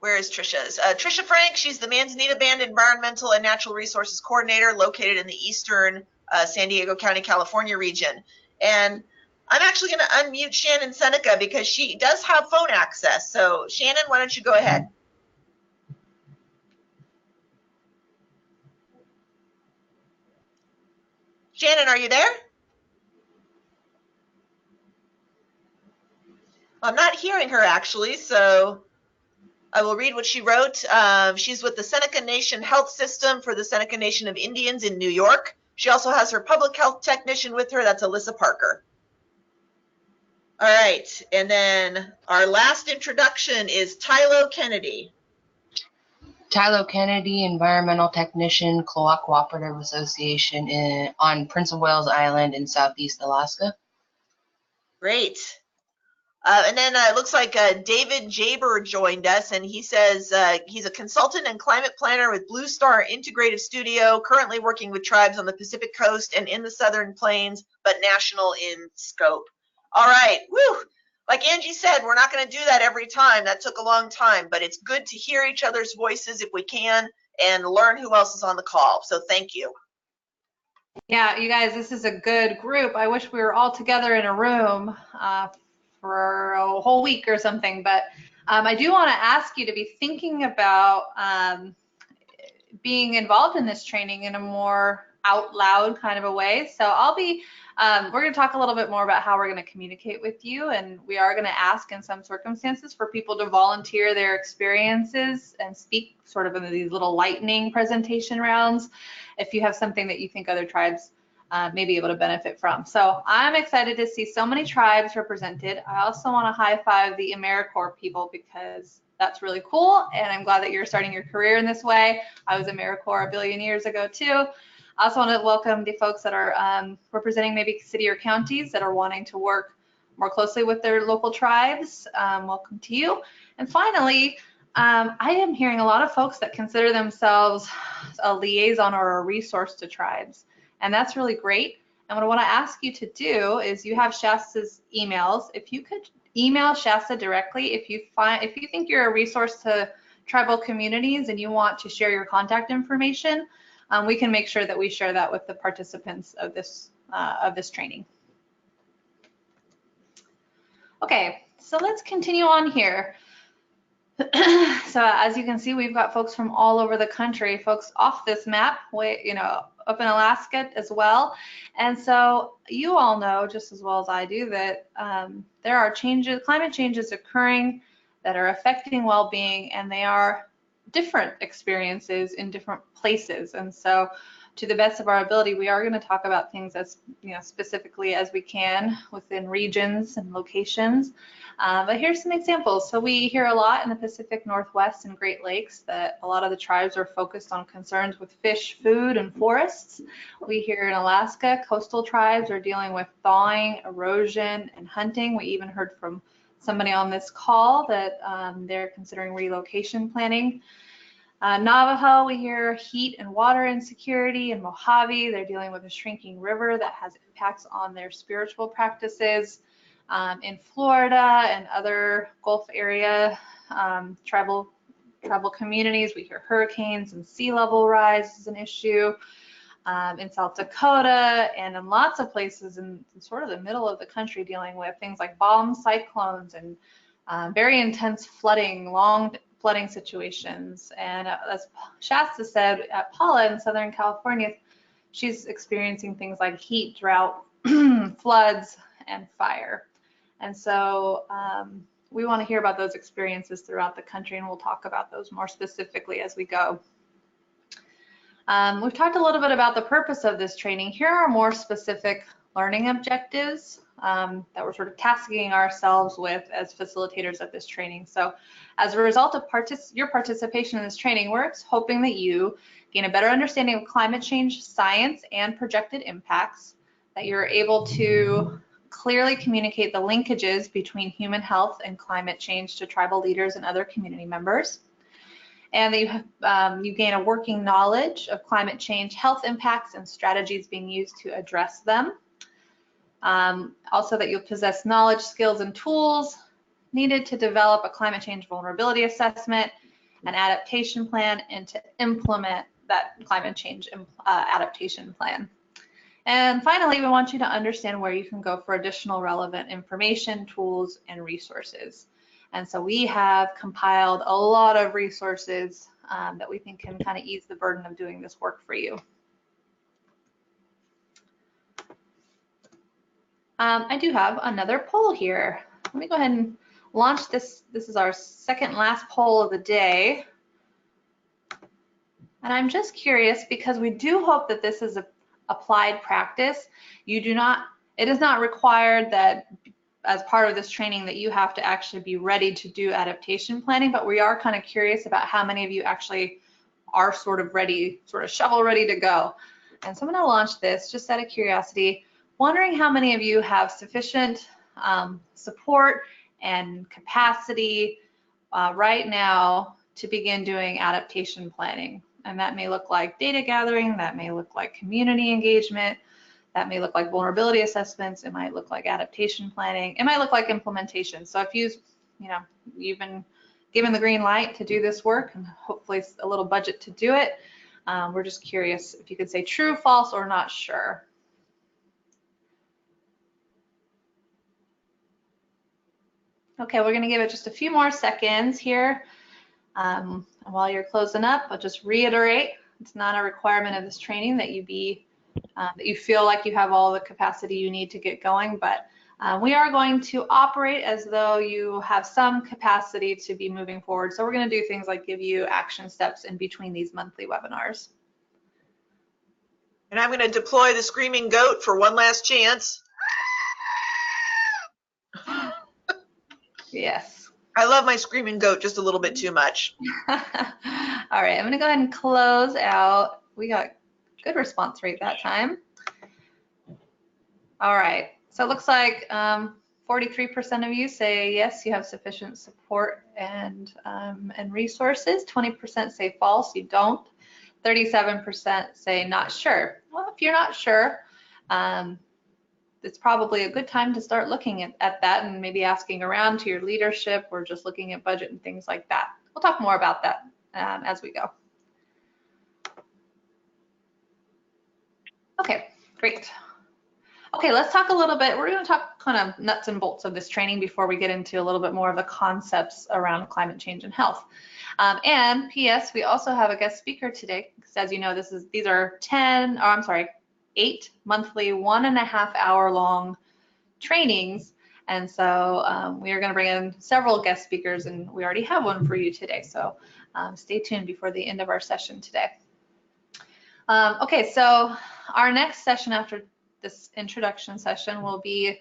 Where is Trisha's? Trisha Frank, she's the Manzanita Band Environmental and Natural Resources Coordinator located in the eastern San Diego County, California region. And I'm actually going to unmute Shannon Seneca because she does have phone access. So Shannon, why don't you go ahead? Shannon, are you there? I'm not hearing her actually, so I will read what she wrote. She's with the Seneca Nation Health System for the Seneca Nation of Indians in New York. She also has her public health technician with her. That's Alyssa Parker. All right, and then our last introduction is Tylo Kennedy. Tylo Kennedy, Environmental Technician, Cloac Cooperative Association on Prince of Wales Island in Southeast Alaska. Great. And then it looks like David Jaber joined us, and he says he's a consultant and climate planner with Blue Star Integrative Studio, currently working with tribes on the Pacific Coast and in the Southern Plains, but national in scope. All right, woo! Like Angie said, we're not going to do that every time. That took a long time, but it's good to hear each other's voices if we can and learn who else is on the call. So thank you. Yeah, you guys, this is a good group. I wish we were all together in a room for a whole week or something, but I do want to ask you to be thinking about being involved in this training in a more out loud kind of a way. So we're going to talk a little bit more about how we're going to communicate with you, and we are going to ask in some circumstances for people to volunteer their experiences and speak sort of in these little lightning presentation rounds if you have something that you think other tribes may be able to benefit from. So I'm excited to see so many tribes represented. I also want to high five the AmeriCorps people because that's really cool, and I'm glad that you're starting your career in this way. I was AmeriCorps a billion years ago too. I also want to welcome the folks that are representing maybe city or counties that are wanting to work more closely with their local tribes. Welcome to you. And finally, I am hearing a lot of folks that consider themselves a liaison or a resource to tribes, and that's really great. And what I want to ask you to do is, you have Shasta's emails. If you could email Shasta directly, if you think you're a resource to tribal communities and you want to share your contact information, we can make sure that we share that with the participants of this training. Okay, so let's continue on here. So as you can see, we've got folks from all over the country, folks off this map, up in Alaska as well. And so you all know just as well as I do that there are climate changes occurring that are affecting well-being, and they are different experiences in different places. And so to the best of our ability, we are going to talk about things as specifically as we can within regions and locations. But here's some examples. So we hear a lot in the Pacific Northwest and Great Lakes that a lot of the tribes are focused on concerns with fish, food, and forests. We hear in Alaska, coastal tribes are dealing with thawing, erosion, and hunting. We even heard from somebody on this call that they're considering relocation planning. Navajo, we hear heat and water insecurity. In Mojave, they're dealing with a shrinking river that has impacts on their spiritual practices. In Florida and other Gulf area tribal communities, we hear hurricanes and sea level rise is an issue. In South Dakota and in lots of places in sort of the middle of the country, dealing with things like bomb cyclones and very intense flooding, long flooding situations. And as Shasta said, at Paula in Southern California, she's experiencing things like heat, drought, floods, and fire. And so we want to hear about those experiences throughout the country, and we'll talk about those more specifically as we go. We've talked a little bit about the purpose of this training. Here are more specific learning objectives that we're sort of tasking ourselves with as facilitators of this training. So as a result of your participation in this training, we're hoping that you gain a better understanding of climate change science and projected impacts, that you're able to clearly communicate the linkages between human health and climate change to tribal leaders and other community members, and that you gain a working knowledge of climate change health impacts and strategies being used to address them. Also that you'll possess knowledge, skills, and tools needed to develop a climate change vulnerability assessment, an adaptation plan, and to implement that climate change adaptation plan. And finally, we want you to understand where you can go for additional relevant information, tools, and resources. And so we have compiled a lot of resources that we think can kind of ease the burden of doing this work for you. I do have another poll here. Let me go ahead and launch this. This is our second last poll of the day. And I'm just curious, because we do hope that this is a applied practice. It is not required that as part of this training that you have to actually be ready to do adaptation planning, but we are kind of curious about how many of you actually are sort of ready, sort of shovel ready to go. And so I'm going to launch this just out of curiosity, wondering how many of you have sufficient support and capacity right now to begin doing adaptation planning. And that may look like data gathering, that may look like community engagement, that may look like vulnerability assessments, it might look like adaptation planning, it might look like implementation. So if you've been given the green light to do this work and hopefully a little budget to do it, we're just curious if you could say true, false, or not sure. Okay, we're gonna give it just a few more seconds here. While you're closing up, I'll just reiterate, it's not a requirement of this training that that you feel like you have all the capacity you need to get going, but we are going to operate as though you have some capacity to be moving forward. So we're going to do things like give you action steps in between these monthly webinars. And I'm going to deploy the screaming goat for one last chance. Yes. I love my screaming goat just a little bit too much. All right, I'm going to go ahead and close out. We got good response rate that time. All right, so it looks like 43% of you say yes, you have sufficient support and resources. 20% say false, you don't. 37% say not sure. Well, if you're not sure, it's probably a good time to start looking at that and maybe asking around to your leadership or just looking at budget and things like that. We'll talk more about that as we go. Okay, great. Okay, let's talk a little bit. We're going to talk kind of nuts and bolts of this training before we get into a little bit more of the concepts around climate change and health. And P.S. we also have a guest speaker today, because as you know, these are 8 monthly 1.5 hour long trainings. And so we are going to bring in several guest speakers, and we already have one for you today. So stay tuned before the end of our session today. Okay, so our next session after this introduction session will be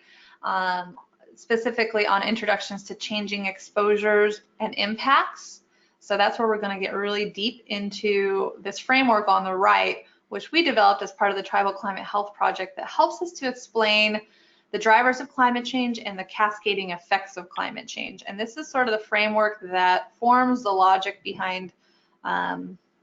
specifically on introductions to changing exposures and impacts. So that's where we're going to get really deep into this framework on the right, which we developed as part of the Tribal Climate Health Project that helps us to explain the drivers of climate change and the cascading effects of climate change. And this is sort of the framework that forms the logic behind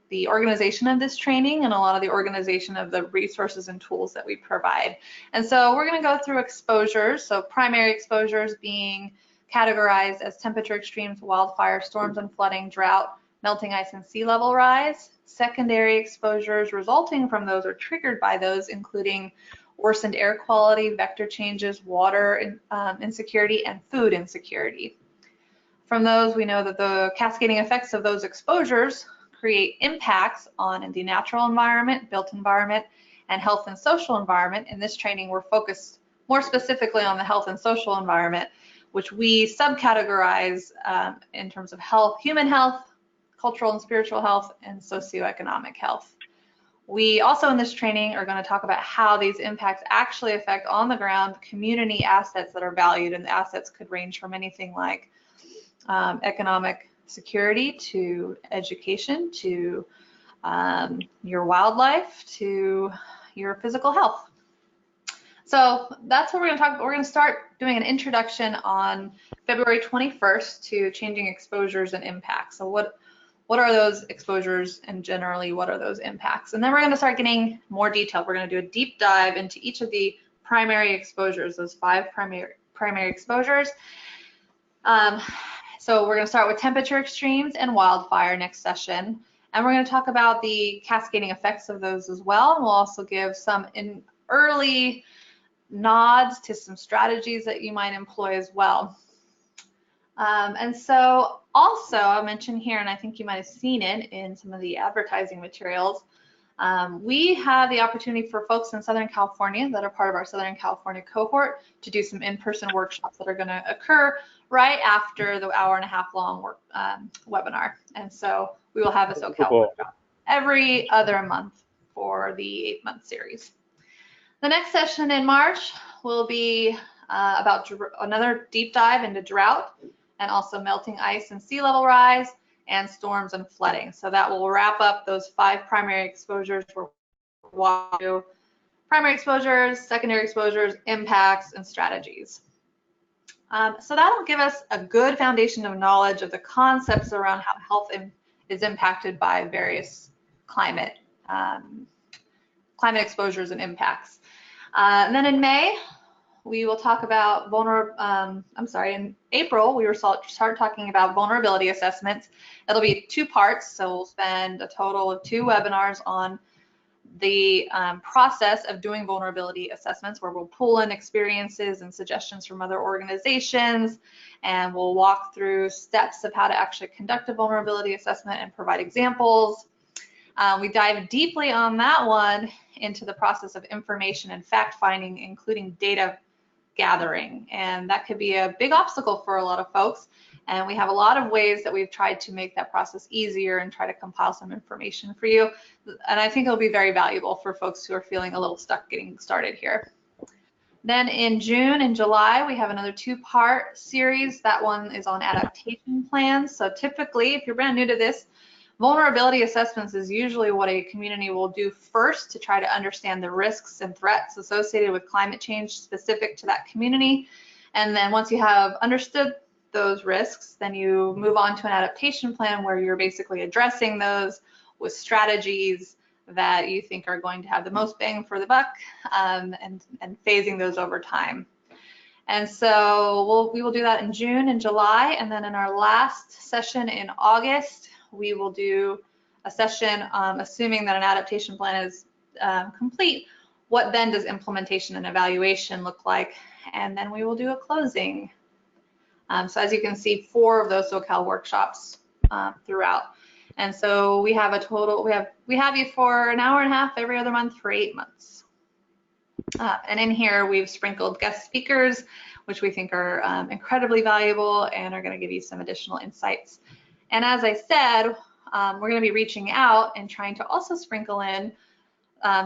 the organization of this training and a lot of the organization of the resources and tools that we provide. And so we're going to go through exposures. So primary exposures being categorized as temperature extremes, wildfire, storms and flooding, drought, melting ice and sea level rise. Secondary exposures resulting from those or triggered by those, including worsened air quality, vector changes, water insecurity, and food insecurity. From those, we know that the cascading effects of those exposures create impacts on the natural environment, built environment, and health and social environment. In this training, we're focused more specifically on the health and social environment, which we subcategorize in terms of health, human health, cultural and spiritual health, and socioeconomic health. We also in this training are going to talk about how these impacts actually affect on the ground community assets that are valued, and the assets could range from anything like economic security to education to your wildlife to your physical health. So that's what we're going to talk about. We're going to start doing an introduction on February 21st to changing exposures and impacts. So what are those exposures, and generally what are those impacts? And then we're going to start getting more detailed. We're going to do a deep dive into each of the primary exposures, those 5 primary exposures. So we're going to start with temperature extremes and wildfire next session. And we're going to talk about the cascading effects of those as well. And we'll also give some early nods to some strategies that you might employ as well. And so also I'll mention here, and I think you might have seen it in some of the advertising materials, we have the opportunity for folks in Southern California that are part of our Southern California cohort to do some in-person workshops that are going to occur right after the 1.5 hour long webinar. And so we will have a SoCal workshop every other month for the 8-month series. The next session in March will be about another deep dive into drought and also melting ice and sea level rise and storms and flooding. So that will wrap up those 5 primary exposures for primary exposures, secondary exposures, impacts, and strategies. So that'll give us a good foundation of knowledge of the concepts around how health is impacted by various climate exposures and impacts. And then in May, we will talk about in April, we will start talking about vulnerability assessments. It'll be 2 parts, so we'll spend a total of 2 webinars on the process of doing vulnerability assessments, where we'll pull in experiences and suggestions from other organizations, and we'll walk through steps of how to actually conduct a vulnerability assessment and provide examples. We dive deeply on that one into the process of information and fact finding, including data gathering, and that could be a big obstacle for a lot of folks, and we have a lot of ways that we've tried to make that process easier and try to compile some information for you, and I think it'll be very valuable for folks who are feeling a little stuck getting started here. Then in June and July, we have another 2-part series. That one is on adaptation plans. So typically, if you're brand new to this, vulnerability assessments is usually what a community will do first to try to understand the risks and threats associated with climate change specific to that community. And then once you have understood those risks, then you move on to an adaptation plan where you're basically addressing those with strategies that you think are going to have the most bang for the buck, and phasing those over time. And so we will do that in June and July, and then in our last session in August, we will do a session assuming that an adaptation plan is complete. What then does implementation and evaluation look like? And then we will do a closing. So as you can see, 4 of those SoCal workshops throughout. And so we have a total, we have you for an hour and a half every other month for 8 months. And in here, we've sprinkled guest speakers, which we think are incredibly valuable and are going to give you some additional insights. And as I said, we're going to be reaching out and trying to also sprinkle in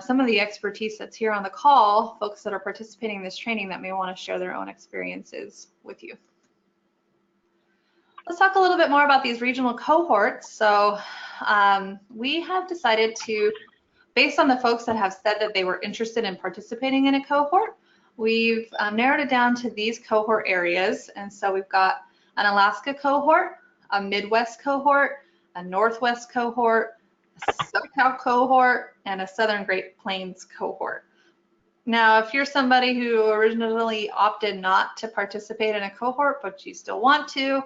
some of the expertise that's here on the call, folks that are participating in this training that may want to share their own experiences with you. Let's talk a little bit more about these regional cohorts. So we have decided to, based on the folks that have said that they were interested in participating in a cohort, we've narrowed it down to these cohort areas. And so we've got an Alaska cohort, a Midwest cohort, a Northwest cohort, a SoCal cohort, and a Southern Great Plains cohort. Now, if you're somebody who originally opted not to participate in a cohort, but you still want to,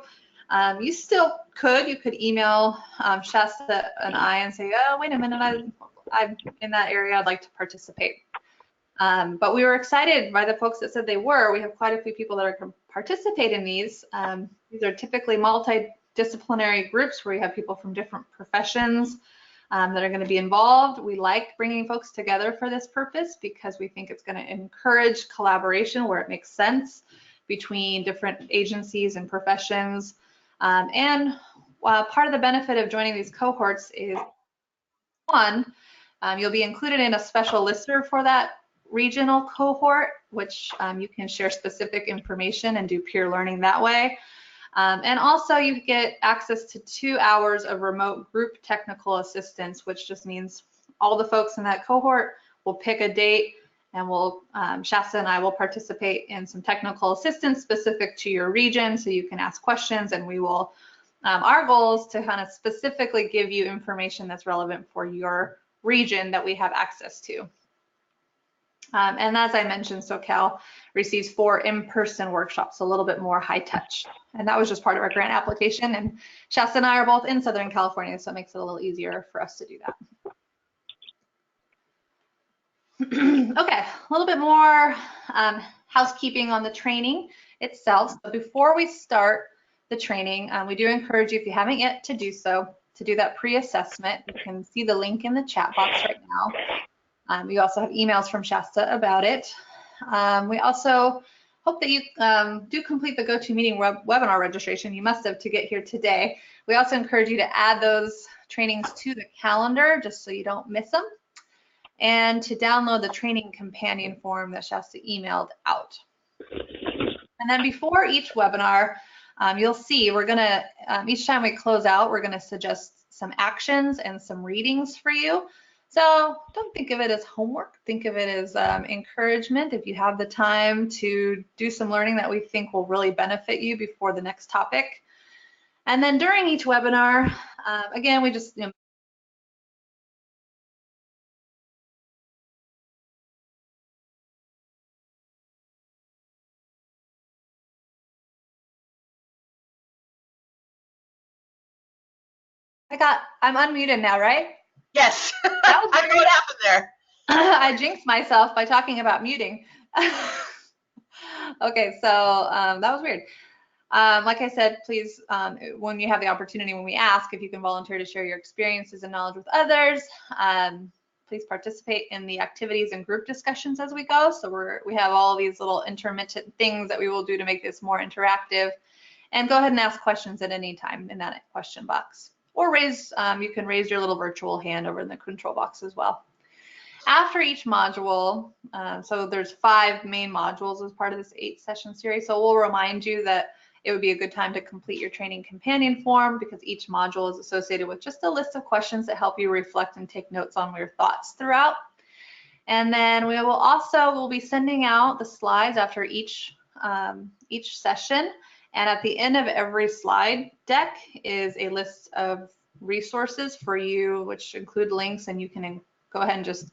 you still could. You could email Shasta and I and say, oh, wait a minute, I'm in that area, I'd like to participate. But we were excited by the folks that said they were. We have quite a few people that are going to participate in these. These are typically multidisciplinary groups where you have people from different professions that are going to be involved. We like bringing folks together for this purpose because we think it's going to encourage collaboration where it makes sense between different agencies and professions. And part of the benefit of joining these cohorts is, one, you'll be included in a special listserv for that regional cohort, which you can share specific information and do peer learning that way. And also you get access to 2 hours of remote group technical assistance, which just means all the folks in that cohort will pick a date and we'll, Shasta and I will participate in some technical assistance specific to your region so you can ask questions, and we will, our goal is to kind of specifically give you information that's relevant for your region that we have access to. And as I mentioned, SoCal receives 4 in-person workshops, a little bit more high touch. And that was just part of our grant application. And Shasta and I are both in Southern California, so it makes it a little easier for us to do that. Okay, a little bit more housekeeping on the training itself. So before we start the training, we do encourage you, if you haven't yet to do so, to do that pre-assessment. You can see the link in the chat box right now. We also have emails from Shasta about it. We also hope that you do complete the GoToMeeting webinar registration. You must have to get here today. We also encourage you to add those trainings to the calendar just so you don't miss them, and to download the training companion form that Shasta emailed out. And then before each webinar, you'll see we're gonna, each time we close out, we're gonna suggest some actions and some readings for you. So don't think of it as homework. Think of it as encouragement. If you have the time to do some learning that we think will really benefit you before the next topic. And then during each webinar, again, we just, I'm unmuted now, right? Yes. That was I don't know what happened there. I jinxed myself by talking about muting. Okay, so that was weird. Like I said, please, when you have the opportunity, when we ask if you can volunteer to share your experiences and knowledge with others, please participate in the activities and group discussions as we go. So we have all these little intermittent things that we will do to make this more interactive. And go ahead and ask questions at any time in that question box. Or you can raise your little virtual hand over in the control box as well. After each module, so there's 5 main modules as part of this 8-session series. So we'll remind you that it would be a good time to complete your training companion form because each module is associated with just a list of questions that help you reflect and take notes on your thoughts throughout. And then we'll be sending out the slides after each session. And at the end of every slide deck is a list of resources for you, which include links, and you can go ahead and just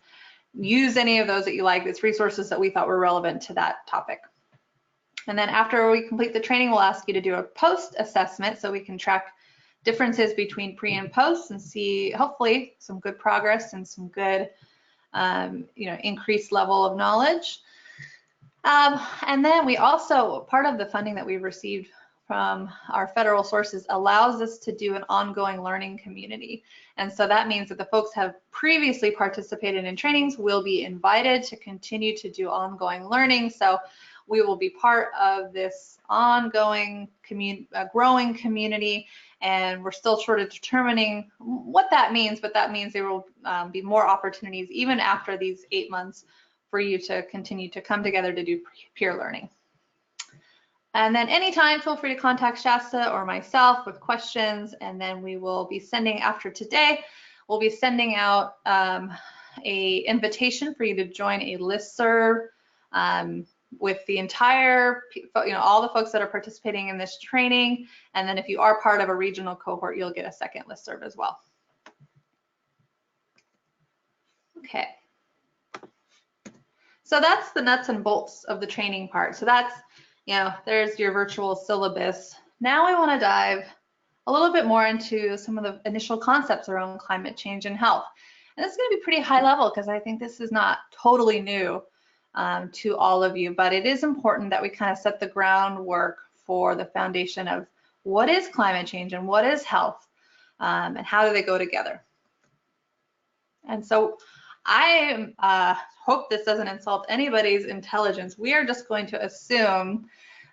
use any of those that you like. It's resources that we thought were relevant to that topic. And then after we complete the training, we'll ask you to do a post assessment so we can track differences between pre and post and see hopefully some good progress and some good increased level of knowledge. And then we also, part of the funding that we've received from our federal sources allows us to do an ongoing learning community. And so that means that the folks have previously participated in trainings will be invited to continue to do ongoing learning. So we will be part of this ongoing growing community, and we're still sort of determining what that means, but that means there will be more opportunities even after these 8 months for you to continue to come together to do peer learning. And then anytime, feel free to contact Shasta or myself with questions, and then we will be sending, after today, we'll be sending out a invitation for you to join a listserv with the entire, all the folks that are participating in this training. And then if you are part of a regional cohort, you'll get a second listserv as well. Okay. So that's the nuts and bolts of the training part. So that's, there's your virtual syllabus. Now I want to dive a little bit more into some of the initial concepts around climate change and health. And this is going to be pretty high level because I think this is not totally new to all of you, but it is important that we kind of set the groundwork for the foundation of what is climate change and what is health, and how do they go together. And so I hope this doesn't insult anybody's intelligence. We are just going to assume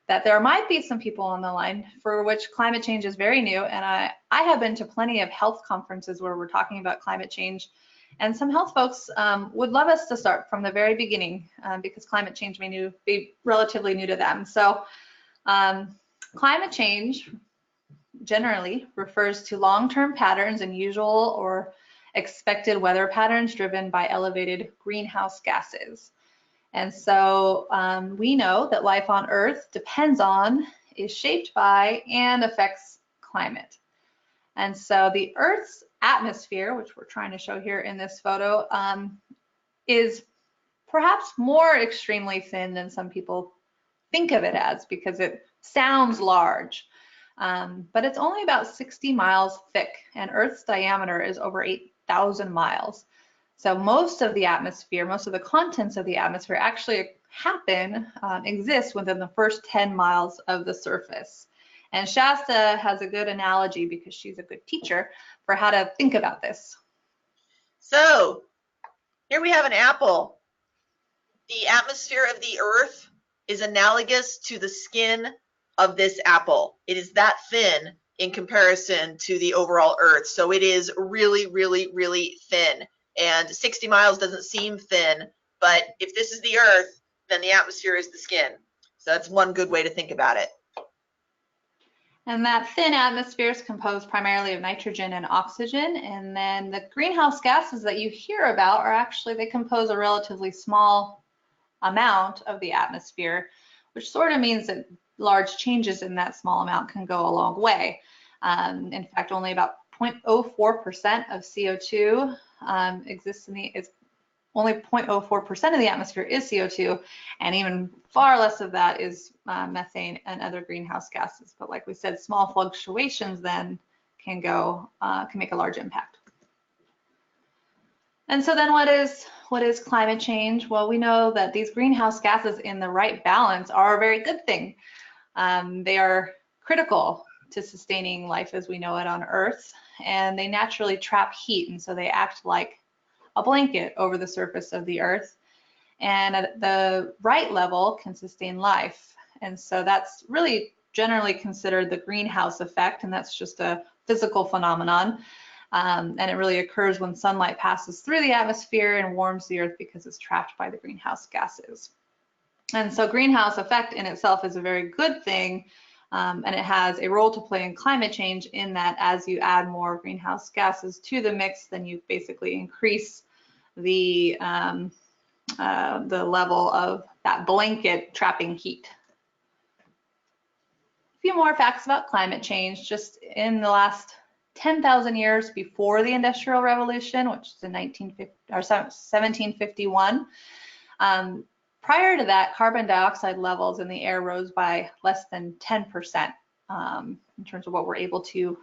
that there might be some people on the line for which climate change is very new. And I have been to plenty of health conferences where we're talking about climate change. And some health folks would love us to start from the very beginning because climate change may be relatively new to them. So climate change generally refers to long-term patterns in usual or expected weather patterns driven by elevated greenhouse gases. And so we know that life on Earth depends on, is shaped by, and affects climate. And so the Earth's atmosphere, which we're trying to show here in this photo, is perhaps more extremely thin than some people think of it as because it sounds large. But it's only about 60 miles thick, and Earth's diameter is over 8,000 miles. So most of the atmosphere, most of the contents of the atmosphere actually exist within the first 10 miles of the surface. And Shasta has a good analogy because she's a good teacher for how to think about this. So here we have an apple. The atmosphere of the Earth is analogous to the skin of this apple. It is that thin in comparison to the overall Earth. So it is really, really, really thin. And 60 miles doesn't seem thin, but if this is the Earth, then the atmosphere is the skin. So that's one good way to think about it. And that thin atmosphere is composed primarily of nitrogen and oxygen. And then the greenhouse gases that you hear about are actually, they compose a relatively small amount of the atmosphere, which sort of means that large changes in that small amount can go a long way. In fact, only about 0.04% of CO2 exists in the, only 0.04% of the atmosphere is CO2, and even far less of that is methane and other greenhouse gases. But like we said, small fluctuations then can make a large impact. And so then what is climate change? Well, we know that these greenhouse gases in the right balance are a very good thing. They are critical to sustaining life as we know it on Earth, and they naturally trap heat, and so they act like a blanket over the surface of the Earth, and at the right level can sustain life. And so that's really generally considered the greenhouse effect, and that's just a physical phenomenon. And it really occurs when sunlight passes through the atmosphere and warms the Earth because it's trapped by the greenhouse gases. And so greenhouse effect in itself is a very good thing, and it has a role to play in climate change in that as you add more greenhouse gases to the mix, then you basically increase the level of that blanket trapping heat. A few more facts about climate change. Just in the last 10,000 years before the Industrial Revolution, which is in 1751, prior to that, carbon dioxide levels in the air rose by less than 10% in terms of what we're able to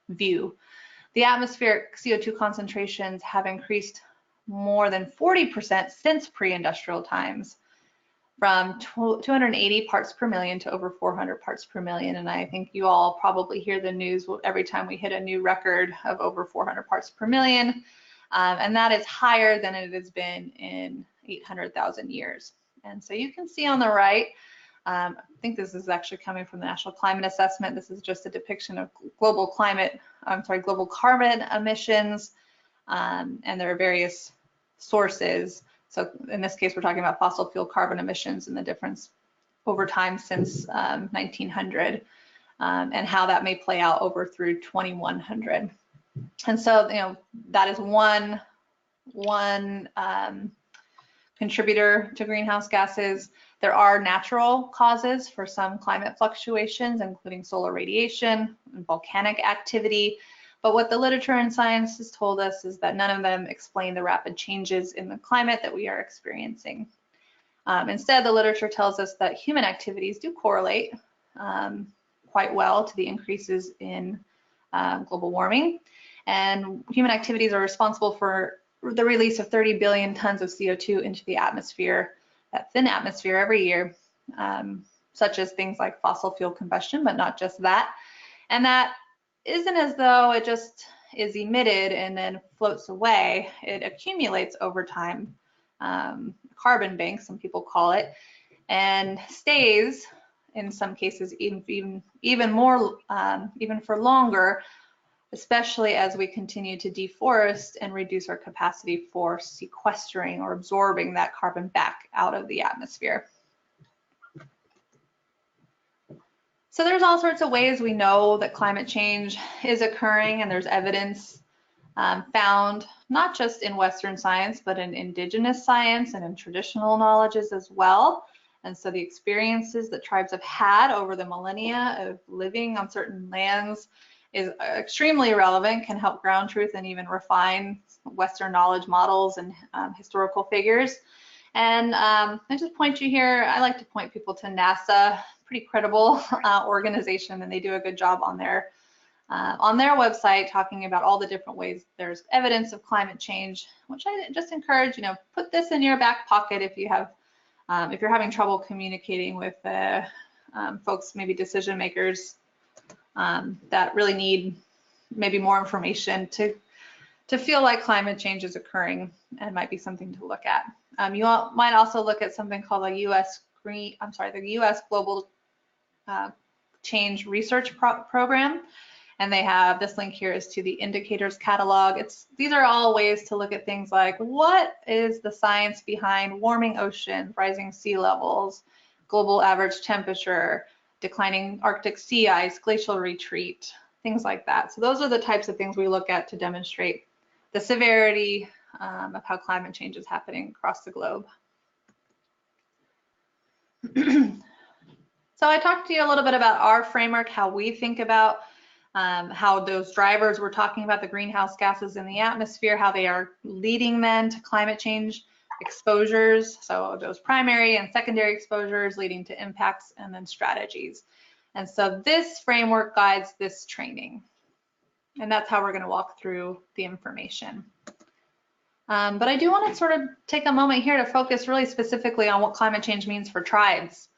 view. The atmospheric CO2 concentrations have increased more than 40% since pre-industrial times, from 280 parts per million to over 400 parts per million. And I think you all probably hear the news every time we hit a new record of over 400 parts per million. And that is higher than it has been in 800,000 years. And so you can see on the right, I think this is actually coming from the National Climate Assessment. This is just a depiction of global carbon emissions. And there are various sources. So in this case, we're talking about fossil fuel carbon emissions and the difference over time since 1900 and how that may play out over through 2100. And so, you know, that is one contributor to greenhouse gases. There are natural causes for some climate fluctuations, including solar radiation and volcanic activity. But what the literature and science has told us is that none of them explain the rapid changes in the climate that we are experiencing. Instead, the literature tells us that human activities do correlate quite well to the increases in global warming. And human activities are responsible for the release of 30 billion tons of CO2 into the atmosphere, that thin atmosphere every year, such as things like fossil fuel combustion, but not just that. And that isn't as though it just is emitted and then floats away. It accumulates over time, carbon banks, some people call it, and stays in some cases even for longer, especially as we continue to deforest and reduce our capacity for sequestering or absorbing that carbon back out of the atmosphere. So there's all sorts of ways we know that climate change is occurring, and there's evidence found not just in Western science, but in indigenous science and in traditional knowledges as well. And so the experiences that tribes have had over the millennia of living on certain lands is extremely relevant, can help ground truth and even refine Western knowledge models and historical figures. And I just point you here, I like to point people to NASA, pretty credible organization, and they do a good job on their website talking about all the different ways there's evidence of climate change, which I just encourage, you know, put this in your back pocket if you have, if you're having trouble communicating with folks, maybe decision makers that really need maybe more information to feel like climate change is occurring, and might be something to look at. You might also look at something called the U.S. Global Change Research Program, and they have this link here is to the indicators catalog. These are all ways to look at things like what is the science behind warming oceans, rising sea levels, global average temperature, declining Arctic sea ice, glacial retreat, things like that. So those are the types of things we look at to demonstrate the severity of how climate change is happening across the globe. So I talked to you a little bit about our framework, how we think about how those drivers we're talking about, the greenhouse gases in the atmosphere, how they are leading then to climate change exposures. So those primary and secondary exposures leading to impacts and then strategies. And so this framework guides this training. And that's how we're going to walk through the information. But I do want to sort of take a moment here to focus really specifically on what climate change means for tribes.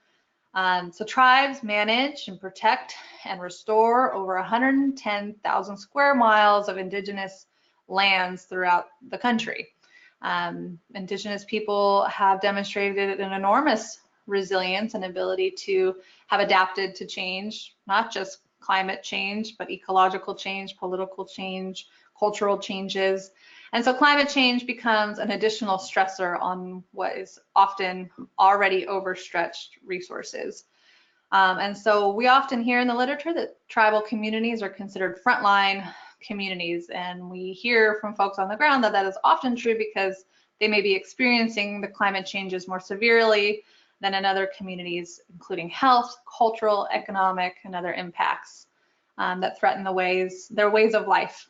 So tribes manage and protect and restore over 110,000 square miles of indigenous lands throughout the country. Indigenous people have demonstrated an enormous resilience and ability to have adapted to change, not just climate change, but ecological change, political change, cultural changes. And so climate change becomes an additional stressor on what is often already overstretched resources. And so we often hear in the literature that tribal communities are considered frontline communities. And we hear from folks on the ground that that is often true because they may be experiencing the climate changes more severely than in other communities, including health, cultural, economic, and other impacts that threaten their ways of life.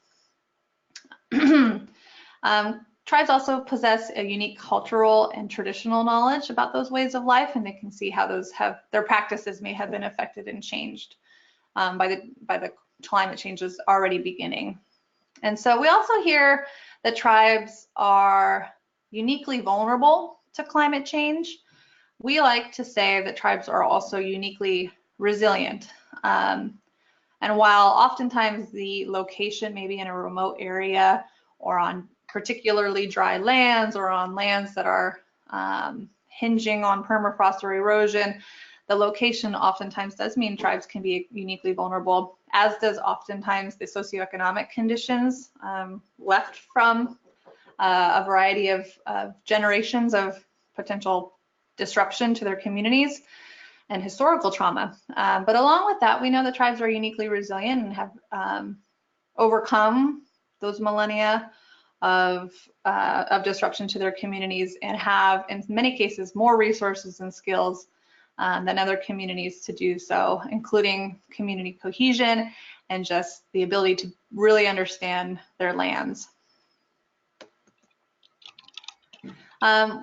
Tribes also possess a unique cultural and traditional knowledge about those ways of life, and they can see how their practices may have been affected and changed by the climate changes already beginning. And so we also hear that tribes are uniquely vulnerable to climate change. We like to say that tribes are also uniquely resilient. And while oftentimes the location may be in a remote area or on particularly dry lands or on lands that are hinging on permafrost or erosion, the location oftentimes does mean tribes can be uniquely vulnerable, as does oftentimes the socioeconomic conditions left from a variety of generations of potential disruption to their communities and historical trauma. But along with that, we know that tribes are uniquely resilient and have overcome those millennia of disruption to their communities and have, in many cases, more resources and skills than other communities to do so, including community cohesion and just the ability to really understand their lands.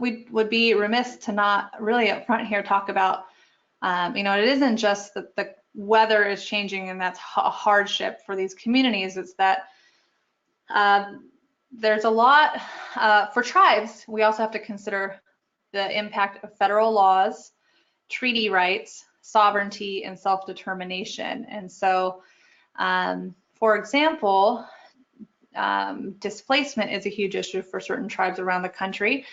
We would be remiss to not really up front here talk about, it isn't just that the weather is changing and that's a hardship for these communities. It's that there's a lot for tribes. We also have to consider the impact of federal laws, treaty rights, sovereignty, and self-determination. And so, for example, displacement is a huge issue for certain tribes around the country,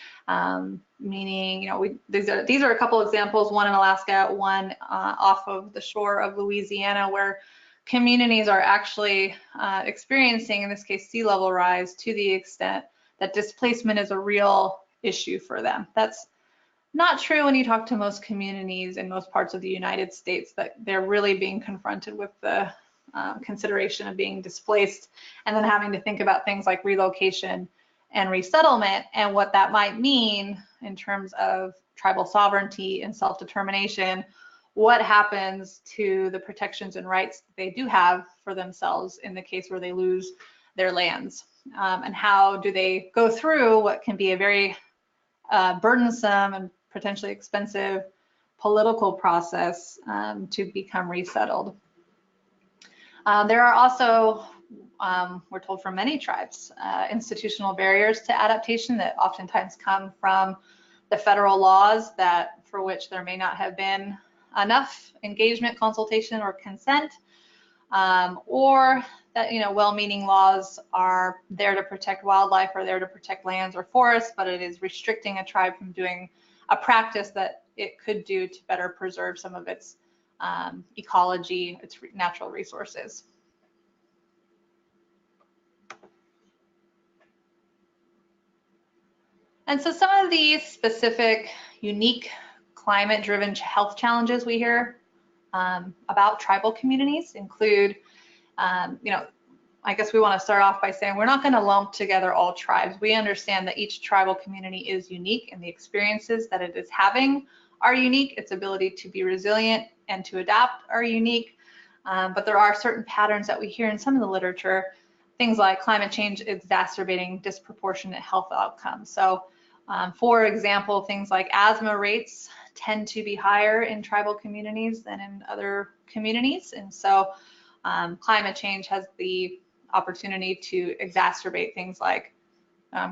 meaning, these are a couple examples, one in Alaska, one off of the shore of Louisiana, where communities are actually experiencing, in this case, sea level rise to the extent that displacement is a real issue for them. That's not true when you talk to most communities in most parts of the United States, that they're really being confronted with the consideration of being displaced and then having to think about things like relocation and resettlement and what that might mean in terms of tribal sovereignty and self-determination. What happens to the protections and rights they do have for themselves in the case where they lose their lands? And how do they go through what can be a very burdensome and potentially expensive political process to become resettled? There are also, we're told from many tribes, institutional barriers to adaptation that oftentimes come from the federal laws for which there may not have been enough engagement, consultation, or consent, or that well-meaning laws are there to protect wildlife or there to protect lands or forests, but it is restricting a tribe from doing a practice that it could do to better preserve some of its ecology, its natural resources. And so some of these specific, unique climate-driven health challenges we hear about tribal communities include, I guess we want to start off by saying we're not going to lump together all tribes. We understand that each tribal community is unique and the experiences that it is having are unique. Its ability to be resilient and to adapt are unique. But there are certain patterns that we hear in some of the literature, things like climate change exacerbating disproportionate health outcomes. So for example, things like asthma rates tend to be higher in tribal communities than in other communities. And so climate change has the opportunity to exacerbate things like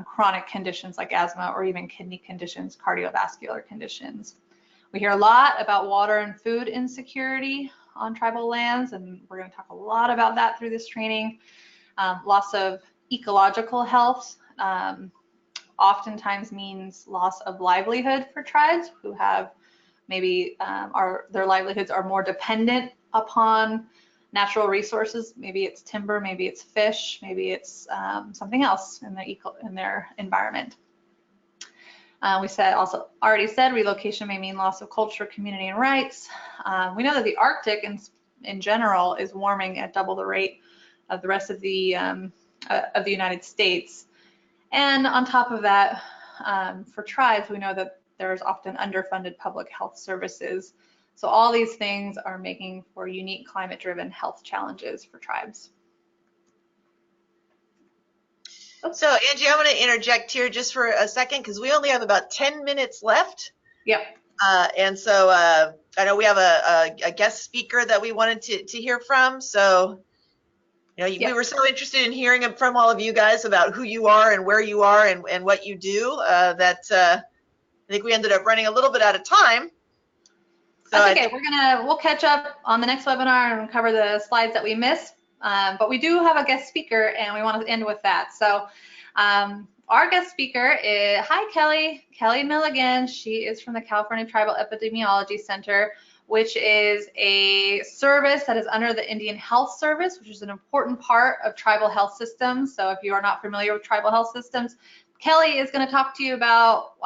chronic conditions like asthma or even kidney conditions, cardiovascular conditions. We hear a lot about water and food insecurity on tribal lands, and we're going to talk a lot about that through this training. Loss of ecological health oftentimes means loss of livelihood for tribes who have maybe their livelihoods are more dependent upon natural resources. Maybe it's timber, maybe it's fish, maybe it's something else in their environment. We already said relocation may mean loss of culture, community, and rights. We know that the Arctic in general is warming at double the rate of the rest of the United States. And on top of that, for tribes, we know that there's often underfunded public health services. So all these things are making for unique climate-driven health challenges for tribes. So Angie, I'm going to interject here just for a second because we only have about 10 minutes left. Yep. And so I know we have a guest speaker that we wanted to hear from. So, we were so interested in hearing from all of you guys about who you are and where you are and what you do that I think we ended up running a little bit out of time. So that's okay. We'll catch up on the next webinar and cover the slides that we missed. But we do have a guest speaker, and we want to end with that. So our guest speaker is, hi, Kelly Milligan. She is from the California Tribal Epidemiology Center, which is a service that is under the Indian Health Service, which is an important part of tribal health systems. So if you are not familiar with tribal health systems, Kelly is going to talk to you about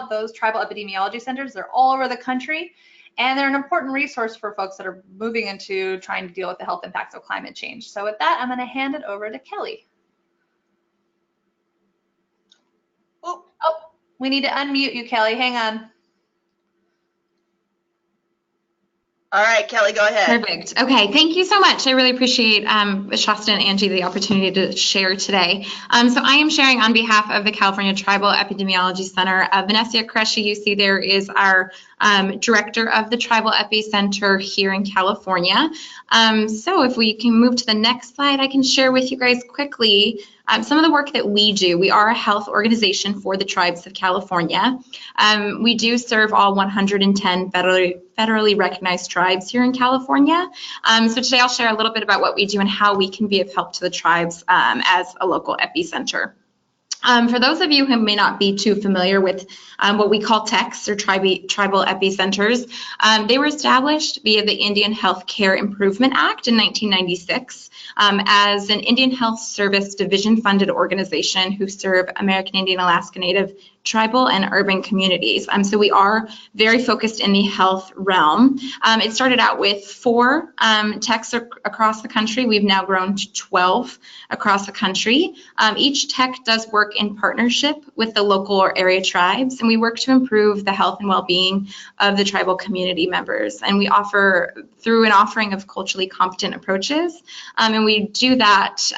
those tribal epidemiology centers. They're all over the country, and they're an important resource for folks that are moving into trying to deal with the health impacts of climate change. So with that, I'm going to hand it over to Kelly. Oh, we need to unmute you, Kelly. Hang on. All right, Kelly, go ahead. Perfect. Okay, thank you so much. I really appreciate Shasta and Angie the opportunity to share today. So I am sharing on behalf of the California Tribal Epidemiology Center. Vanessa Cresci, you see there, is our director of the Tribal Epi Center here in California. So if we can move to the next slide, I can share with you guys quickly some of the work that we do. We are a health organization for the tribes of California. We do serve all 110 federally recognized tribes here in California. So today I'll share a little bit about what we do and how we can be of help to the tribes as a local epicenter. For those of you who may not be too familiar with what we call TECs, or tribal epicenters, they were established via the Indian Health Care Improvement Act in 1996 as an Indian Health Service division-funded organization who serve American Indian, Alaska Native, tribal, and urban communities. So we are very focused in the health realm. It started out with 4 techs across the country. We've now grown to 12 across the country. Each tech does work in partnership with the local or area tribes, and we work to improve the health and well-being of the tribal community members. And we offer through an offering of culturally competent approaches, and we do that,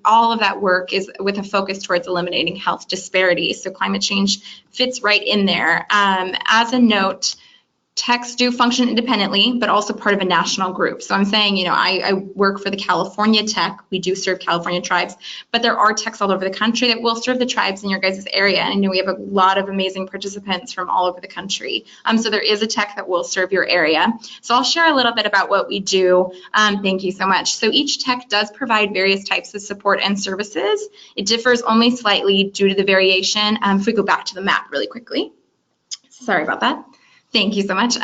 all of that work is with a focus towards eliminating health disparities. So climate change fits right in there. As a note, techs do function independently, but also part of a national group. So I'm saying, I work for the California tech. We do serve California tribes, but there are techs all over the country that will serve the tribes in your guys' area. And I know we have a lot of amazing participants from all over the country. So there is a tech that will serve your area. So I'll share a little bit about what we do. Thank you so much. So each tech does provide various types of support and services. It differs only slightly due to the variation. If we go back to the map really quickly. Sorry about that. Thank you so much.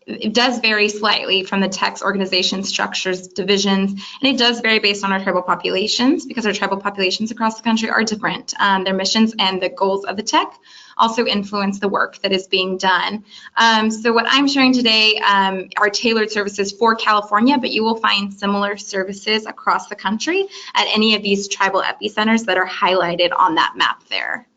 it does vary slightly from the tech's organization structures, divisions, and it does vary based on our tribal populations, because our tribal populations across the country are different. Their missions and the goals of the tech also influence the work that is being done. So what I'm sharing today are tailored services for California, but you will find similar services across the country at any of these tribal epicenters that are highlighted on that map there.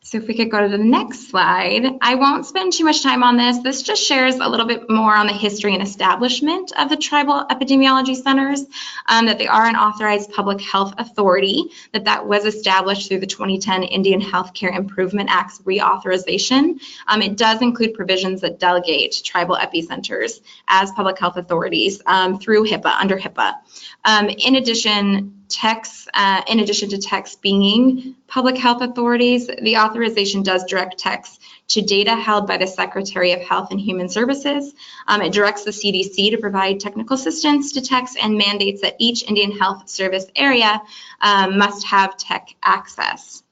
So if we could go to the next slide. I won't spend too much time on this. This just shares a little bit more on the history and establishment of the tribal epidemiology centers, that they are an authorized public health authority, that was established through the 2010 Indian Healthcare Improvement Act's reauthorization. It does include provisions that delegate tribal epicenters as public health authorities through HIPAA, under HIPAA. In addition to techs being public health authorities, the authorization does direct techs to data held by the Secretary of Health and Human Services. It directs the CDC to provide technical assistance to techs and mandates that each Indian Health Service area must have tech access.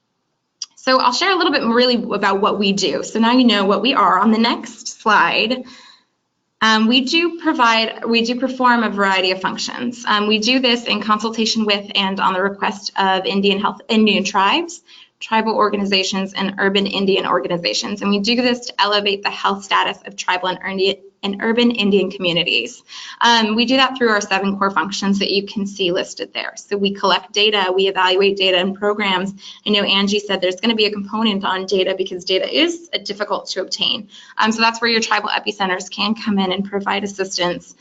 So I'll share a little bit really about what we do. So now you know what we are. On the next slide, we do perform a variety of functions. We do this in consultation with and on the request of Indian tribes, tribal organizations, and urban Indian organizations. And we do this to elevate the health status of tribal and urban Indian communities. We do that through our 7 core functions that you can see listed there. So we collect data, we evaluate data and programs. I know Angie said there's going to be a component on data because data is difficult to obtain. So that's where your tribal epicenters can come in and provide assistance.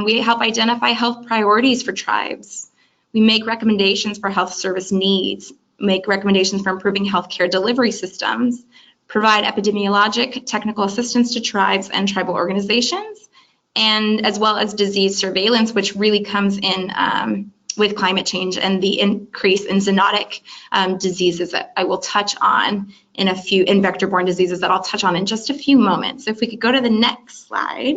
We help identify health priorities for tribes. We make recommendations for health service needs, make recommendations for improving healthcare delivery systems, provide epidemiologic technical assistance to tribes and tribal organizations, and as well as disease surveillance, which really comes in with climate change and the increase in zoonotic diseases that I will touch on in vector-borne diseases that I'll touch on in just a few moments. So if we could go to the next slide.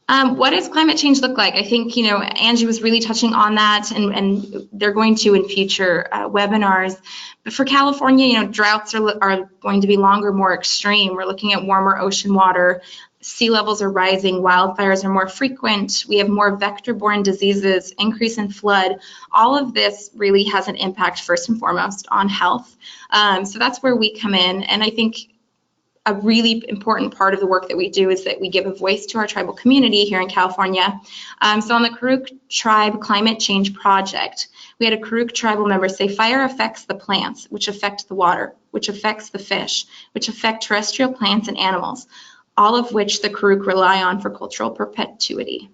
What does climate change look like? I think, Angie was really touching on that, and they're going to in future webinars. But for California, droughts are going to be longer, more extreme. We're looking at warmer ocean water. Sea levels are rising. Wildfires are more frequent. We have more vector-borne diseases, increase in flood. All of this really has an impact, first and foremost, on health. So that's where we come in. And I think a really important part of the work that we do is that we give a voice to our tribal community here in California. So on the Karuk Tribe Climate Change Project, we had a Karuk tribal member say, fire affects the plants, which affect the water, which affects the fish, which affect terrestrial plants and animals, all of which the Karuk rely on for cultural perpetuity.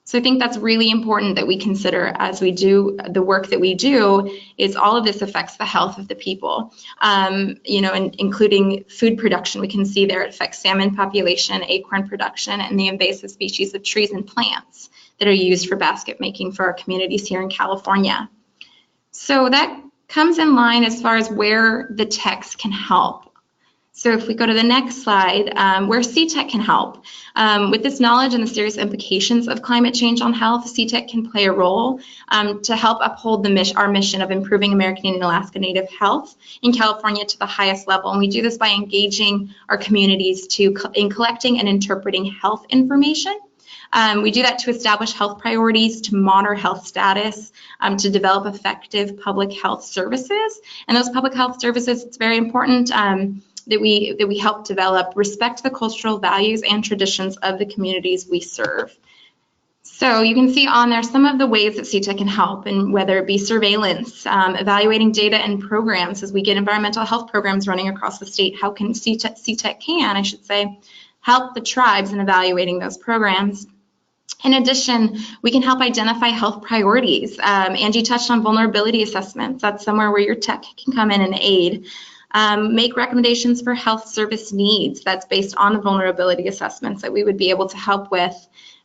So I think that's really important that we consider as we do the work that we do, is all of this affects the health of the people, and including food production. We can see there it affects salmon population, acorn production, and the invasive species of trees and plants that are used for basket making for our communities here in California. So that comes in line as far as where the techs can help. So if we go to the next slide, where CTEC can help. With this knowledge and the serious implications of climate change on health, CTEC can play a role to help uphold our mission of improving American and Alaska Native health in California to the highest level. And we do this by engaging our communities in collecting and interpreting health information. We do that to establish health priorities, to monitor health status, to develop effective public health services. And those public health services, it's very important that we help develop, respect the cultural values and traditions of the communities we serve. So you can see on there some of the ways that CTEC can help, and whether it be surveillance, evaluating data and programs. As we get environmental health programs running across the state, how can CTEC help the tribes in evaluating those programs. In addition, we can help identify health priorities. Angie touched on vulnerability assessments. That's somewhere where your tech can come in and aid. Make recommendations for health service needs. That's based on the vulnerability assessments that we would be able to help with.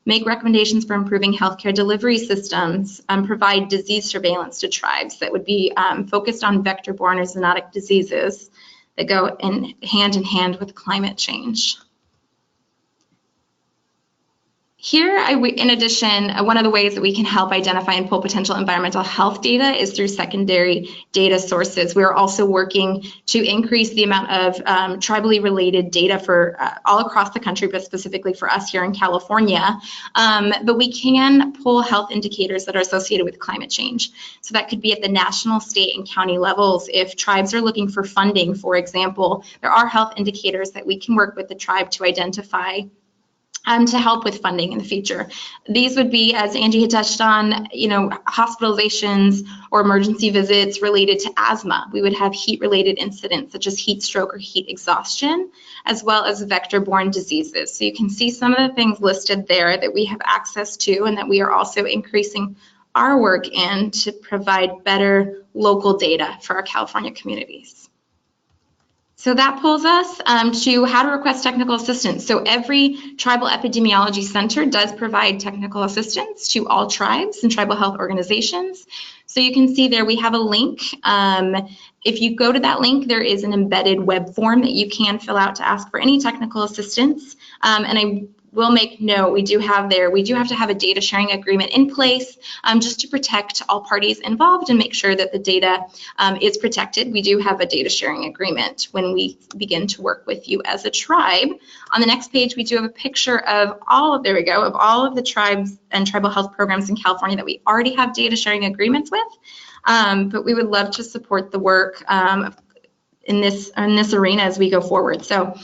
Make recommendations for improving healthcare delivery systems. Provide disease surveillance to tribes that would be focused on vector-borne or zoonotic diseases that go hand in hand with climate change. Here, in addition, one of the ways that we can help identify and pull potential environmental health data is through secondary data sources. We're also working to increase the amount of tribally related data for all across the country, but specifically for us here in California. But we can pull health indicators that are associated with climate change. So that could be at the national, state, and county levels. If tribes are looking for funding, for example, there are health indicators that we can work with the tribe to identify to help with funding in the future. These would be, as Angie had touched on, hospitalizations or emergency visits related to asthma. We would have heat-related incidents such as heat stroke or heat exhaustion, as well as vector-borne diseases. So you can see some of the things listed there that we have access to and that we are also increasing our work in to provide better local data for our California communities. So that pulls us to how to request technical assistance. So every tribal epidemiology center does provide technical assistance to all tribes and tribal health organizations. So you can see there we have a link. If you go to that link, there is an embedded web form that you can fill out to ask for any technical assistance. And I will make note, we do have to have a data sharing agreement in place just to protect all parties involved and make sure that the data is protected. We do have a data sharing agreement when we begin to work with you as a tribe. On the next page, we do have a picture of all of the tribes and tribal health programs in California that we already have data sharing agreements with. But we would love to support the work in this arena as we go forward. So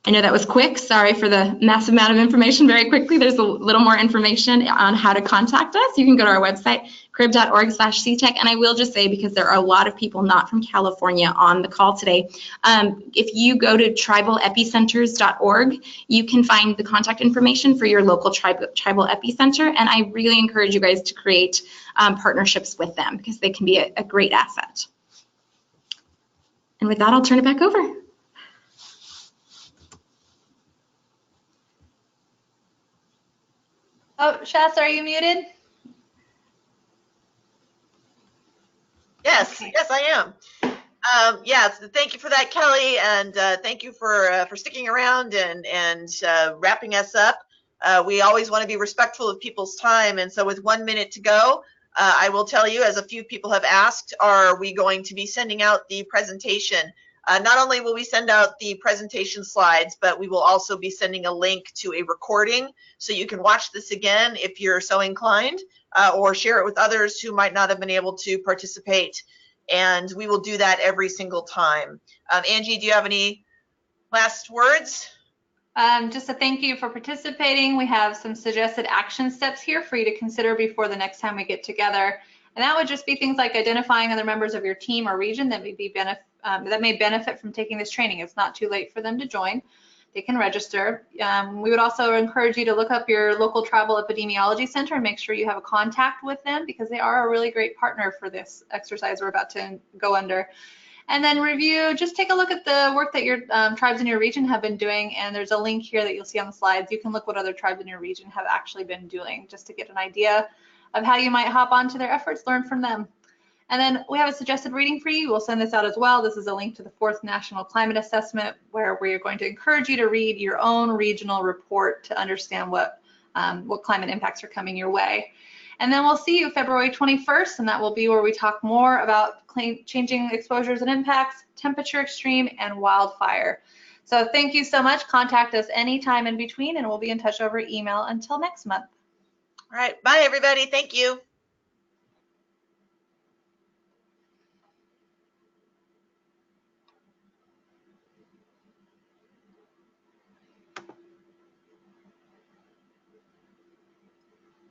I know that was quick. Sorry for the massive amount of information very quickly. There's a little more information on how to contact us. You can go to our website, crib.org/CTEC. And I will just say, because there are a lot of people not from California on the call today, if you go to tribalepicenters.org, you can find the contact information for your local tribal epicenter. And I really encourage you guys to create partnerships with them because they can be a great asset. And with that, I'll turn it back over. Oh, Shasta, are you muted? Yes, I am. Yes, thank you for that, Kelly, and thank you for sticking around and wrapping us up. We always want to be respectful of people's time, and so with 1 minute to go, I will tell you, as a few people have asked, are we going to be sending out the presentation? Not only will we send out the presentation slides, but we will also be sending a link to a recording so you can watch this again if you're so inclined, or share it with others who might not have been able to participate. And we will do that every single time. Angie, do you have any last words? Just a thank you for participating. We have some suggested action steps here for you to consider before the next time we get together. And that would just be things like identifying other members of your team or region that may benefit from taking this training. It's not too late for them to join. They can register. We would also encourage you to look up your local tribal epidemiology center and make sure you have a contact with them because they are a really great partner for this exercise we're about to go under. And then review, just take a look at the work that your tribes in your region have been doing, and there's a link here that you'll see on the slides. You can look what other tribes in your region have actually been doing just to get an idea of how you might hop onto their efforts, learn from them. And then we have a suggested reading for you. We'll send this out as well. This is a link to the 4th National Climate Assessment where we are going to encourage you to read your own regional report to understand what climate impacts are coming your way. And then we'll see you February 21st, and that will be where we talk more about changing exposures and impacts, temperature extreme, and wildfire. So thank you so much. Contact us anytime in between, and we'll be in touch over email until next month. All right. Bye, everybody. Thank you.